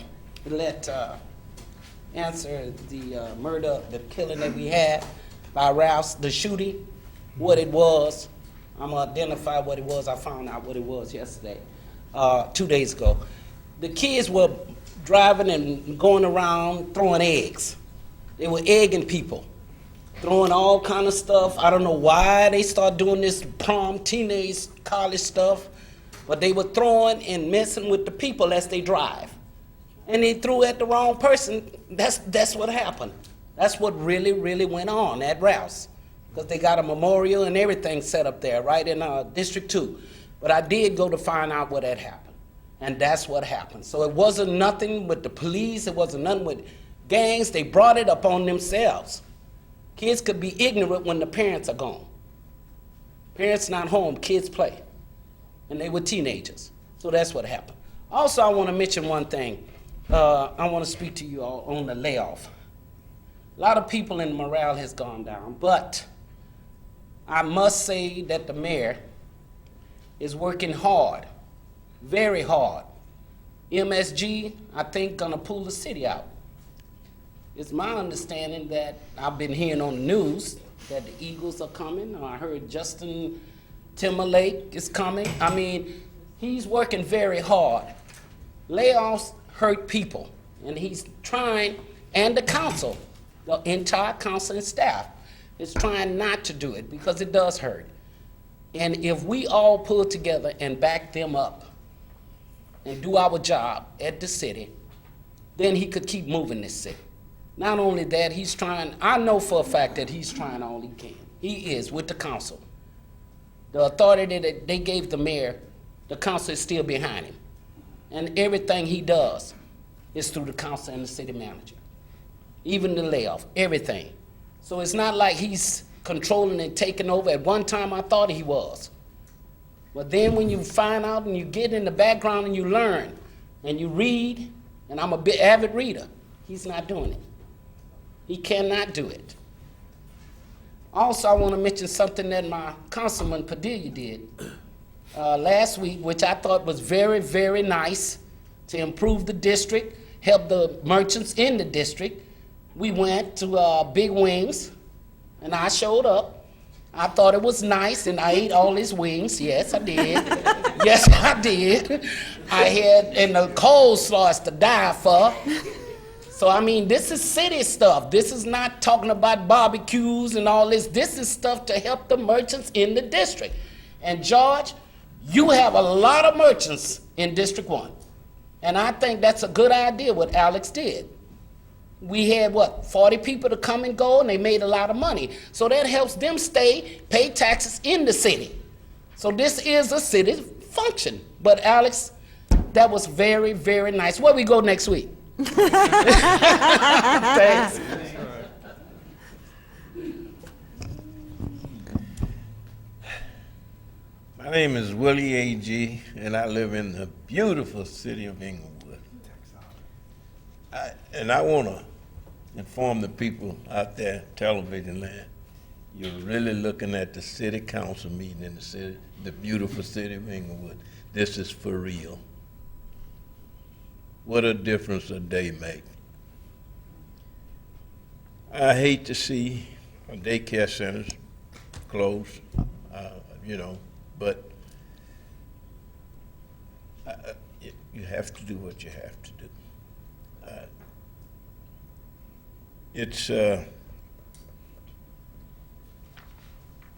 answer the murder, the killing that we had by Ralph's, the shooting, what it was. I'm going to identify what it was. I found out what it was yesterday, 2 days ago. The kids were driving and going around throwing eggs. They were egging people, throwing all kind of stuff. I don't know why they started doing this prom, teenage, college stuff, but they were throwing and messing with the people as they drive. And they threw at the wrong person. That's what happened. That's what really went on at Rouse, because they got a memorial and everything set up there, right in District 2. But I did go to find out what had happened, and that's what happened. So it wasn't nothing with the police. It wasn't nothing with gangs. They brought it upon themselves. Kids could be ignorant when the parents are gone. Parents not home, kids play. And they were teenagers. So that's what happened. Also, I want to mention one thing. I want to speak to you all on the layoff. A lot of people in morale has gone down, but I must say that the mayor is working hard, very hard. MSG, I think, gonna pull the city out. It's my understanding that I've been hearing on the news that the Eagles are coming. I heard Justin Timberlake is coming. I mean, he's working very hard. Layoffs hurt people, and he's trying, and the council, the entire council and staff is trying not to do it because it does hurt. And if we all pull together and back them up and do our job at the city, then he could keep moving this city. Not only that, he's trying, I know for a fact that he's trying all he can. He is with the council. The authority that they gave the mayor, the council is still behind him. And everything he does is through the council and the city manager. Even the layoff, everything. So it's not like he's controlling and taking over. At one time I thought he was. But then when you find out and you get in the background and you learn and you read, and I'm a bit avid reader, he's not doing it. He cannot do it. Also, I want to mention something that my Councilman Padilla did last week, which I thought was very nice to improve the district, help the merchants in the district. We went to Big Wings, and I showed up, I thought it was nice, and I ate all his wings. Yes, I did. Yes, I did. I had, and the coleslaw is to die for. So, I mean, this is city stuff. This is not talking about barbecues and all this. This is stuff to help the merchants in the district. And George, you have a lot of merchants in District 1. And I think that's a good idea what Alex did. We had, 40 people to come and go, and they made a lot of money. So that helps them pay taxes in the city. So this is a city function. But Alex, that was very, very nice. Where we go next week? Thanks. My name is Willie A.G., and I live in the beautiful city of Inglewood. And I want to inform the people out there, television land, you're really looking at the city council meeting in the city, the beautiful city of Inglewood. This is for real. What a difference a day makes. I hate to see daycare centers close, but you have to do what you have to do.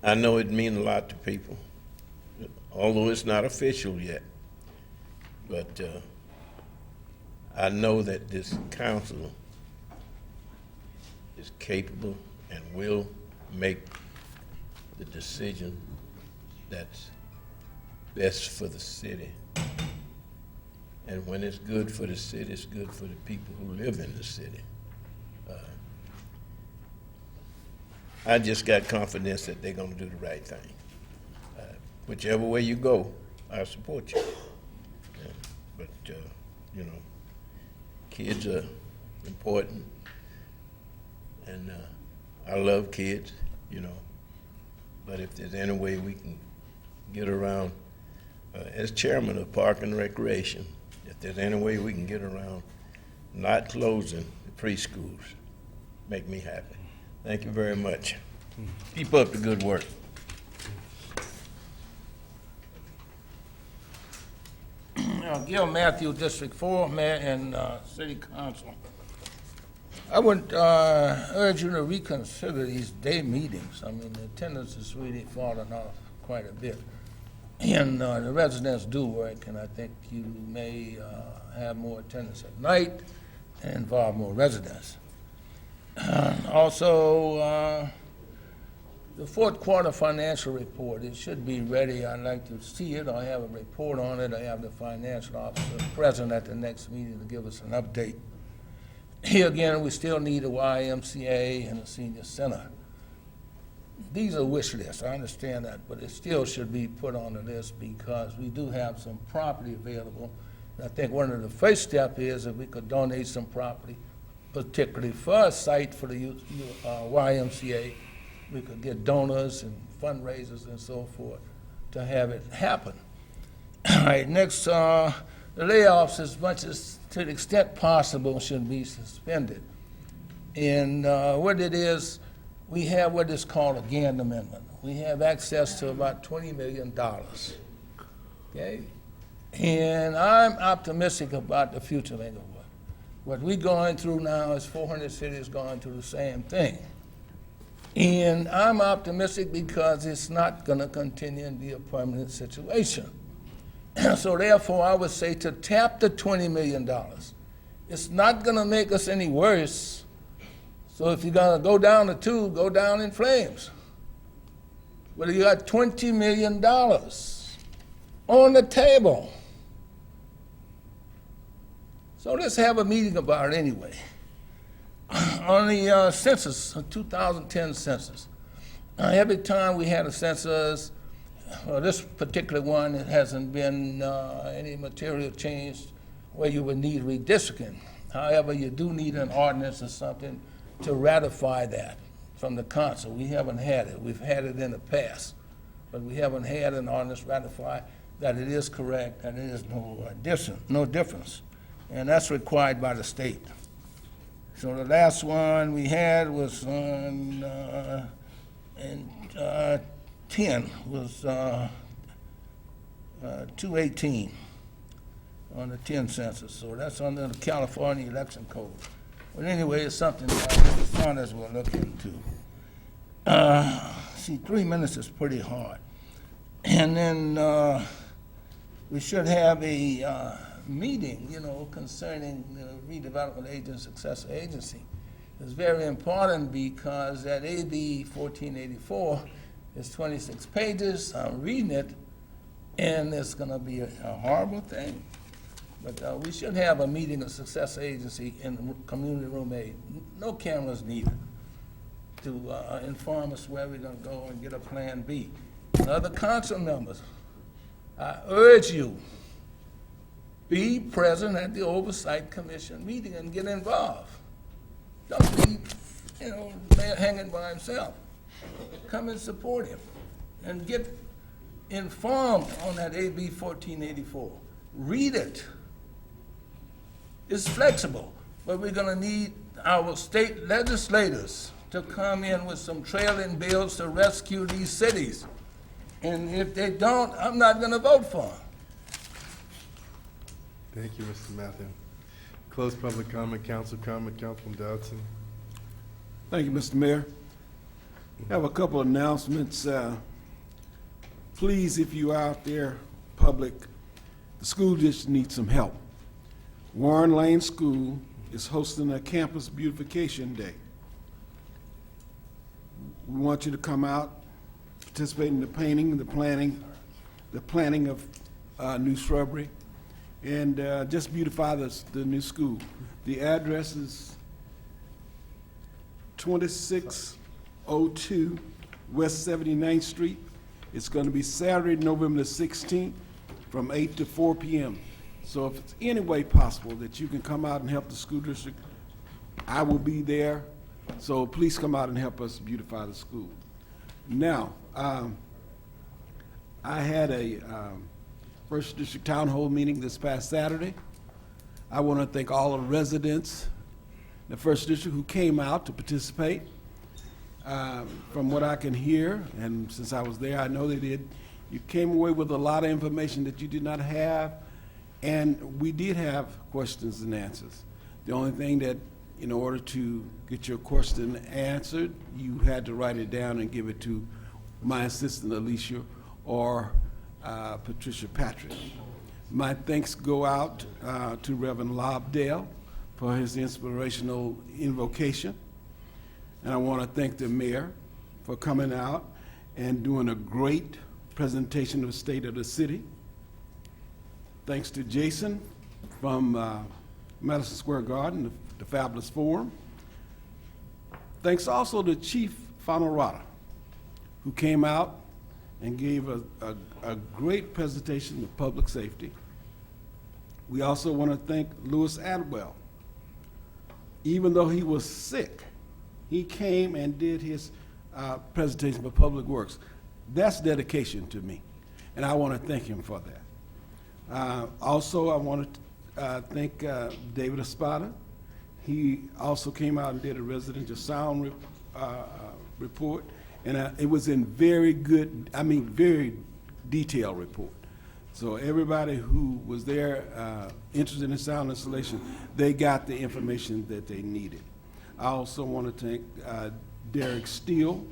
I know it means a lot to people, although it's not official yet. But I know that this council is capable and will make the decision that's best for the city. And when it's good for the city, it's good for the people who live in the city. I just got confidence that they're going to do the right thing. Whichever way you go, I support you. But kids are important, and I love kids, But if there's any way we can get around, as chairman of Park and Recreation, if there's any way we can get around not closing the preschools, make me happy. Thank you very much. Keep up the good work. Gil Matthew, District 4, Mayor and City Council. I would urge you to reconsider these day meetings. I mean, the attendance has really fallen off quite a bit. And the residents do work, and I think you may have more attendance at night and involve more residents. Also, the fourth quarter financial report, it should be ready. I'd like to see it. I have a report on it. I have the financial officer present at the next meeting to give us an update. Here again, we still need a YMCA and a senior center. These are wish lists, I understand that, but it still should be put on the list because we do have some property available. And I think one of the first steps is if we could donate some property, particularly for a site for the YMCA, we could get donors and fundraisers and so forth to have it happen. All right, next, the layoffs, as much as to the extent possible, should be suspended. And what it is, we have what is called a Gantt Amendment. We have access to about $20 million, okay? And I'm optimistic about the future of Inglewood. What we're going through now is 400 cities going through the same thing. And I'm optimistic because it's not going to continue and be a permanent situation. So therefore, I would say to tap the $20 million. It's not going to make us any worse. So if you're going to go down the tube, go down in flames. But you got $20 million on the table. So let's have a meeting about it anyway. On the census, 2010 census. Every time we had a census, this particular one, it hasn't been any material change where you would need redistricting. However, you do need an ordinance or something to ratify that from the council. We haven't had it. We've had it in the past, but we haven't had an ordinance ratify that it is correct and it is no difference. And that's required by the state. So the last one we had was on and 10 was 218 on the 10 census, so that's under the California election code. But anyway, it's something Mr. Saunders will look into. See, 3 minutes is pretty hard. And then we should have a meeting, concerning the redevelopment agency, successor agency. It's very important because that AB 1484 is 26 pages. I'm reading it, and it's going to be a horrible thing. But we should have a meeting of successor agency in the community room A. No cameras needed to inform us where we're going to go and get a plan B. And other council members, I urge you, be present at the Oversight Commission meeting and get involved. Don't be, hanging by himself. Come and support him and get informed on that AB 1484. Read it. It's flexible, but we're going to need our state legislators to come in with some trailing bills to rescue these cities. And if they don't, I'm not going to vote for them. Thank you, Mr. Matthew. Close public comment, Councilman Dodson. Thank you, Mr. Mayor. I have a couple of announcements. Please, if you are out there, public, the school district needs some help. Warren Lane School is hosting a campus beautification day. We want you to come out, participate in the painting, the planting of new shrubbery, and just beautify the new school. The address is 2602 West 79th Street. It's going to be Saturday, November the 16th from 8 to 4 p.m. So if it's any way possible that you can come out and help the school district, I will be there. So please come out and help us beautify the school. Now, I had a First District Town Hall meeting this past Saturday. I want to thank all the residents in the First District who came out to participate. From what I can hear, and since I was there, I know they did, you came away with a lot of information that you did not have, and we did have questions and answers. The only thing that, in order to get your question answered, you had to write it down and give it to my assistant, Alicia, or Patricia Patrick. My thanks go out to Reverend Lobdell for his inspirational invocation. And I want to thank the mayor for coming out and doing a great presentation of the state of the city. Thanks to Jason from Madison Square Garden, the Fabulous Forum. Thanks also to Chief Fanorata, who came out and gave a great presentation of public safety. We also want to thank Louis Adwell. Even though he was sick, he came and did his presentation for Public Works. That's dedication to me, and I want to thank him for that. Also, I want to thank David Espada. He also came out and did a residential sound report, and it was in very detailed report. So everybody who was there interested in sound installation, they got the information that they needed. I also want to thank Derek Steele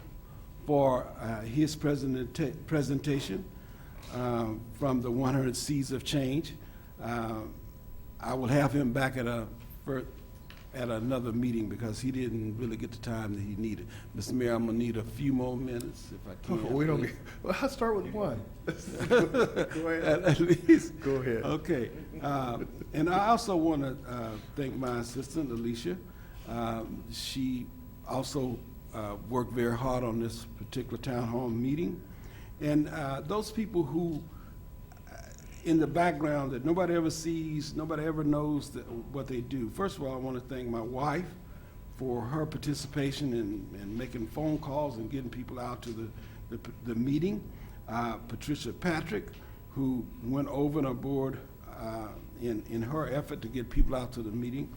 for his presentation from the 100 Seeds of Change. I will have him back at another meeting because he didn't really get the time that he needed. Mr. Mayor, I'm going to need a few more minutes if I can. Well, I'll start with one. Go ahead. At least. Go ahead. Okay. And I also want to thank my assistant, Alicia. She also worked very hard on this particular town hall meeting. And those people who, in the background that nobody ever sees, nobody ever knows what they do. First of all, I want to thank my wife for her participation in making phone calls and getting people out to the meeting. Patricia Patrick, who went over and aboard in her effort to get people out to the meeting.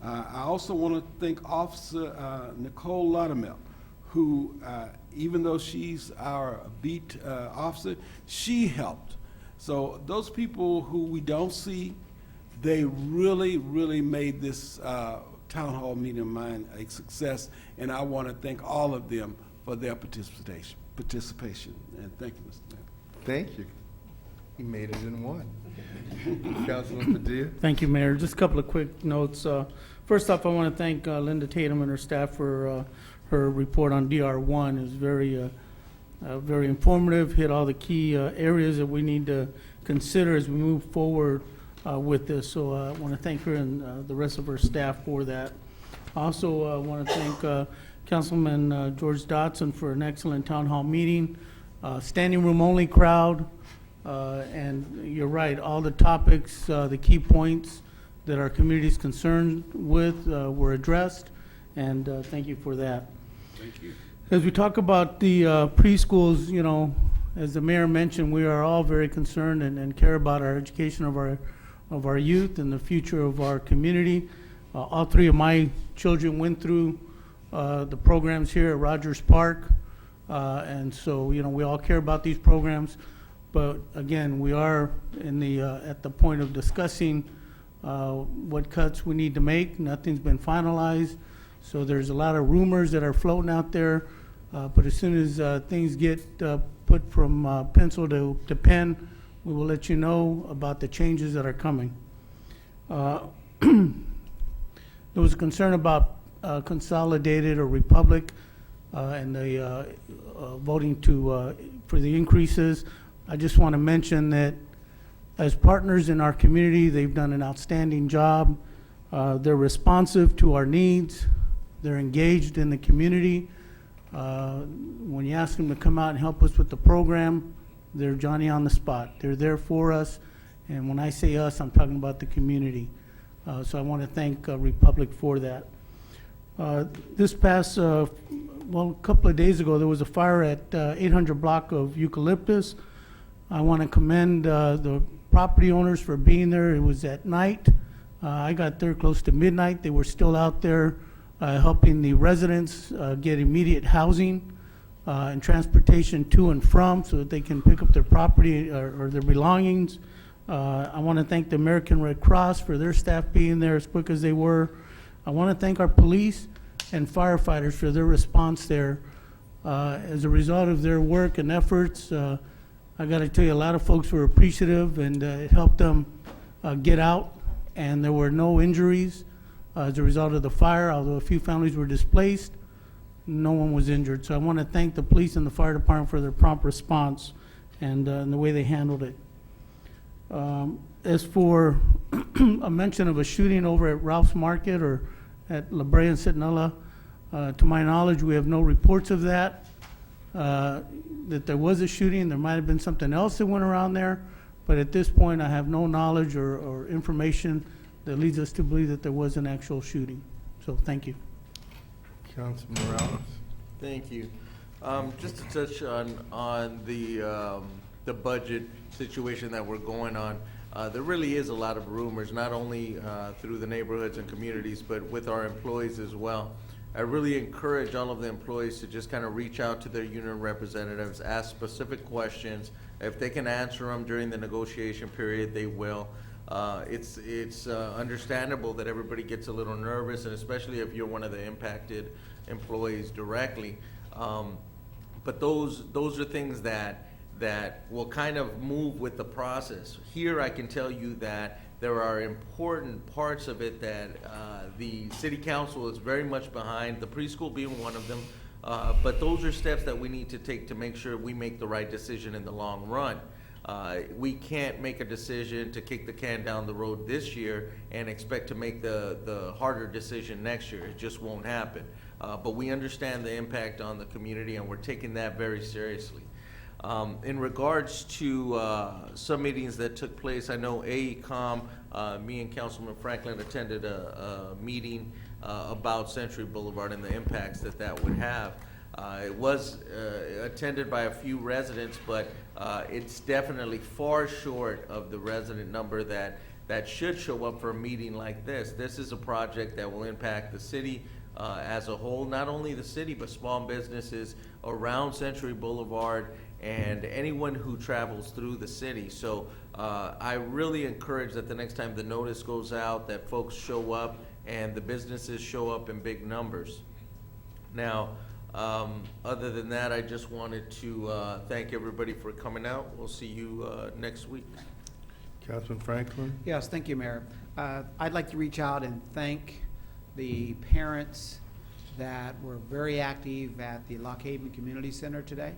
I also want to thank Officer Nicole Laudermilk, who, even though she's our beat officer, she helped. So those people who we don't see, they really, really made this town hall meeting of mine a success, and I want to thank all of them for their participation. And thank you, Mr. Mayor. Thank you. He made it in one. Councilman Padilla? Thank you, Mayor. Just a couple of quick notes. First off, I want to thank Linda Tatum and her staff for her report on DR1. It was very informative, hit all the key areas that we need to consider as we move forward with this. So I want to thank her and the rest of her staff for that. Also, I want to thank Councilman George Dotson for an excellent town hall meeting, standing room only crowd, and you're right, all the topics, the key points that our community is concerned with were addressed, and thank you for that. Thank you. As we talk about the preschools, you know, as the mayor mentioned, we are all very concerned and care about our education of our youth and the future of our community. All three of my children went through the programs here at Rogers Park, and so, you know, we all care about these programs. But again, we are in the at the point of discussing what cuts we need to make. Nothing's been finalized, so there's a lot of rumors that are floating out there. But as soon as things get put from pencil to pen, we will let you know about the changes that are coming. There was a concern about Consolidated or Republic and the voting for the increases. I just want to mention that as partners in our community, they've done an outstanding job. They're responsive to our needs. They're engaged in the community. When you ask them to come out and help us with the program, they're Johnny on the spot. They're there for us. And when I say us, I'm talking about the community. So I want to thank Republic for that. This past, well, a couple of days ago, there was a fire at 800 block of Eucalyptus. I want to commend the property owners for being there. It was at night. I got there close to midnight. They were still out there helping the residents get immediate housing and transportation to and from so that they can pick up their property or their belongings. I want to thank the American Red Cross for their staff being there as quick as they were. I want to thank our police and firefighters for their response there. As a result of their work and efforts, I got to tell you, a lot of folks were appreciative, and it helped them get out, and there were no injuries as a result of the fire. Although a few families were displaced, no one was injured. So I want to thank the police and the fire department for their prompt response and the way they handled it. As for a mention of a shooting over at Ralph's Market or at La Brea and Centinela, to my knowledge, we have no reports of that. That there was a shooting. There might have been something else that went around there, but at this point I have no knowledge or information that leads us to believe that there was an actual shooting. So thank you. Councilman Morales? Thank you. Just to touch on the budget situation that we're going on, there really is a lot of rumors, not only through the neighborhoods and communities, but with our employees as well. I really encourage all of the employees to just kind of reach out to their union representatives, ask specific questions. If they can answer them during the negotiation period, they will. It's understandable that everybody gets a little nervous, and especially if you're one of the impacted employees directly. But those are things that will kind of move with the process. Here, I can tell you that there are important parts of it that the city council is very much behind, the preschool being one of them. But those are steps that we need to take to make sure we make the right decision in the long run. We can't make a decision to kick the can down the road this year and expect to make the harder decision next year. It just won't happen. But we understand the impact on the community, and we're taking that very seriously. In regards to some meetings that took place, I know AECOM, me and Councilman Franklin attended a meeting about Century Boulevard and the impacts that would have. It was attended by a few residents, but it's definitely far short of the resident number that should show up for a meeting like this. This is a project that will impact the city, as a whole, not only the city, but small businesses around Century Boulevard and anyone who travels through the city. So I really encourage that the next time the notice goes out, that folks show up and the businesses show up in big numbers. Now, other than that, I just wanted to thank everybody for coming out. We'll see you next week. Councilman Franklin? Yes, thank you, Mayor. I'd like to reach out and thank the parents that were very active at the Lock Haven Community Center today.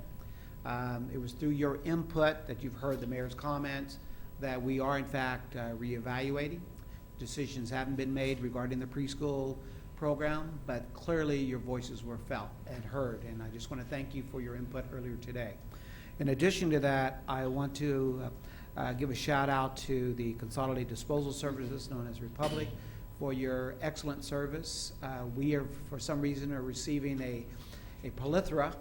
It was through your input that you've heard the mayor's comments that we are in fact reevaluating. Decisions haven't been made regarding the preschool program, but clearly your voices were felt and heard, and I just want to thank you for your input earlier today. In addition to that, I want to give a shout out to the Consolidated Disposal Services, known as Republic, for your excellent service. We are, for some reason, are receiving a plethora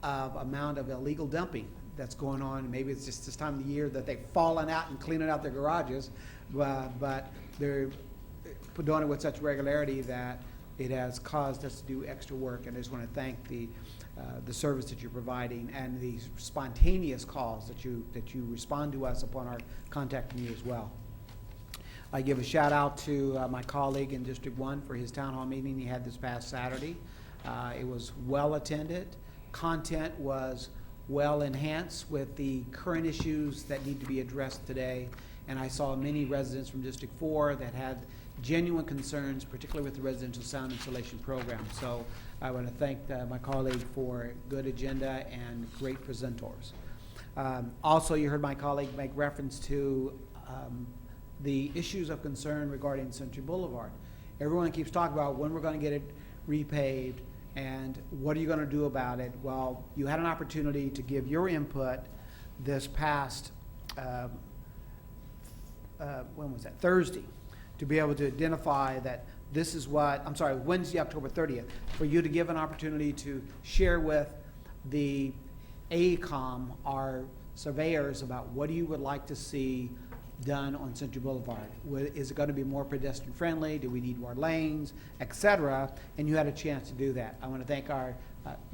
of amount of illegal dumping that's going on. Maybe it's just this time of the year that they've fallen out and cleaning out their garages, but they're doing it with such regularity that it has caused us to do extra work. And I just want to thank the service that you're providing and the spontaneous calls that you respond to us upon our contacting you as well. I give a shout out to my colleague in District 1 for his town hall meeting he had this past Saturday. It was well attended. Content was well enhanced with the current issues that need to be addressed today. And I saw many residents from District 4 that had genuine concerns, particularly with the residential sound installation program. So I want to thank my colleague for a good agenda and great presenters. Also, you heard my colleague make reference to the issues of concern regarding Century Boulevard. Everyone keeps talking about when we're going to get it repaved and what are you going to do about it. Well, you had an opportunity to give your input this past when was that? Thursday, to be able to identify that this is what, I'm sorry, Wednesday, October 30th, for you to give an opportunity to share with the AECOM, our surveyors, about what you would like to see done on Century Boulevard. Is it going to be more pedestrian friendly? Do we need more lanes, et cetera? And you had a chance to do that. I want to thank our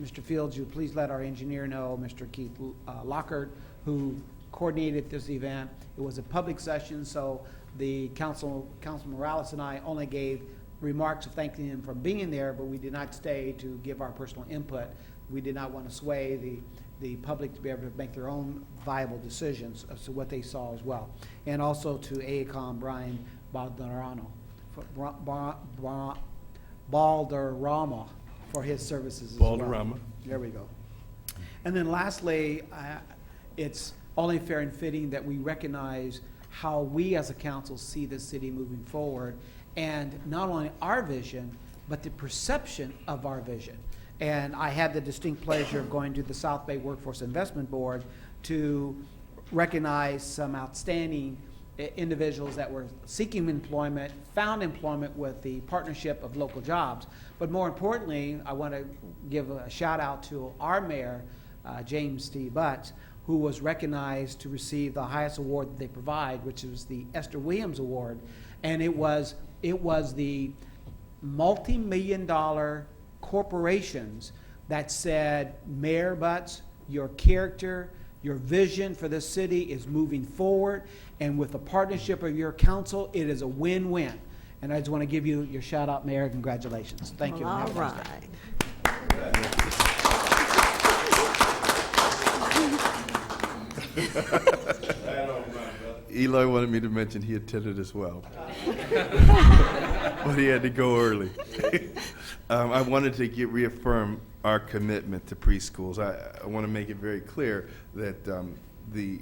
Mr. Fields. You please let our engineer know, Mr. Keith Lockhart, who coordinated this event. It was a public session, so the Councilman Morales and I only gave remarks of thanking him for being there, but we did not stay to give our personal input. We did not want to sway the public to be able to make their own viable decisions as to what they saw as well. And also to AECOM Brian Balderrama for his services as well. Balderrama. There we go. And then lastly, it's only fair and fitting that we recognize how we as a council see the city moving forward, and not only our vision, but the perception of our vision. And I had the distinct pleasure of going to the South Bay Workforce Investment Board to recognize some outstanding individuals that were seeking employment, found employment with the partnership of local jobs. But more importantly, I want to give a shout out to our mayor, James T. Butts, who was recognized to receive the highest award that they provide, which is the Esther Williams Award. And it was the multi-million-dollar corporations that said, Mayor Butts, your character, your vision for this city is moving forward, and with the partnership of your council, it is a win-win. And I just want to give you your shout out, Mayor. Congratulations. Thank you. All right. Eloy wanted me to mention he attended as well. But he had to go early. I wanted to reaffirm our commitment to preschools. I want to make it very clear that the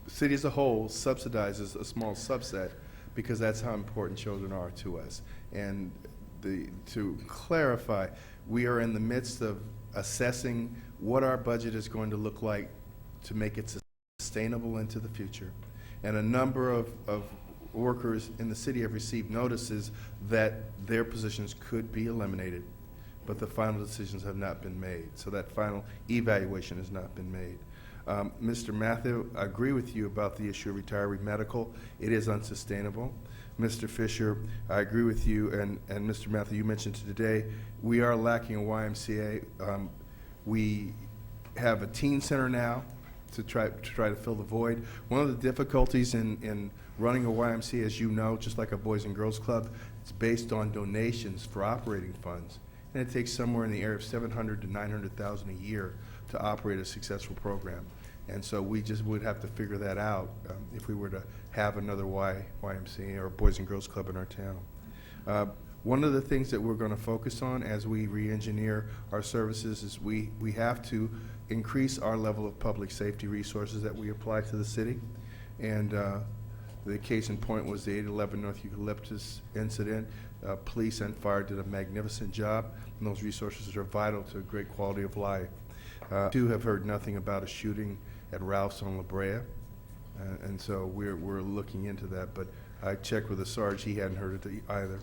city as a whole subsidizes a small subset because that's how important children are to us. And to clarify, we are in the midst of assessing what our budget is going to look like to make it sustainable into the future. And a number of workers in the city have received notices that their positions could be eliminated, but the final decisions have not been made. So that final evaluation has not been made. Mr. Matthew, I agree with you about the issue of retiree medical. It is unsustainable. Mr. Fisher, I agree with you, and Mr. Matthew, you mentioned today, we are lacking a YMCA. We have a teen center now to try to fill the void. One of the difficulties in running a YMCA, as you know, just like a Boys and Girls Club, it's based on donations for operating funds, and it takes somewhere in the area of $700,000 to $900,000 a year to operate a successful program. And so we just would have to figure that out if we were to have another YMCA or Boys and Girls Club in our town. One of the things that we're going to focus on as we re-engineer our services is we have to increase our level of public safety resources that we apply to the city. And the case in point was the 811 North Eucalyptus incident. Police and fire did a magnificent job, and those resources are vital to a great quality of life. Two have heard nothing about a shooting at Ralph's on La Brea, and so we're looking into that, but I checked with the Sarge, he hadn't heard it either.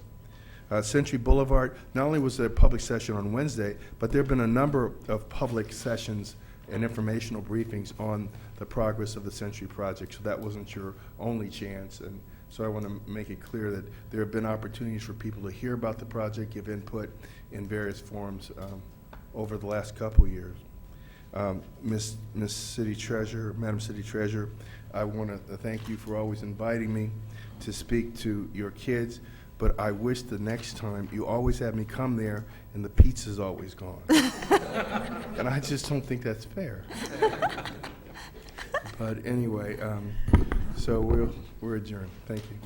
Century Boulevard, not only was there a public session on Wednesday, but there have been a number of public sessions and informational briefings on the progress of the Century project, so that wasn't your only chance. And so I want to make it clear that there have been opportunities for people to hear about the project, give input in various forms over the last couple years. Miss City Treasurer, Madam City Treasurer, I want to thank you for always inviting me to speak to your kids, but I wish the next time you always have me come there and the pizza's always gone. And I just don't think that's fair. But anyway, so we're adjourned. Thank you.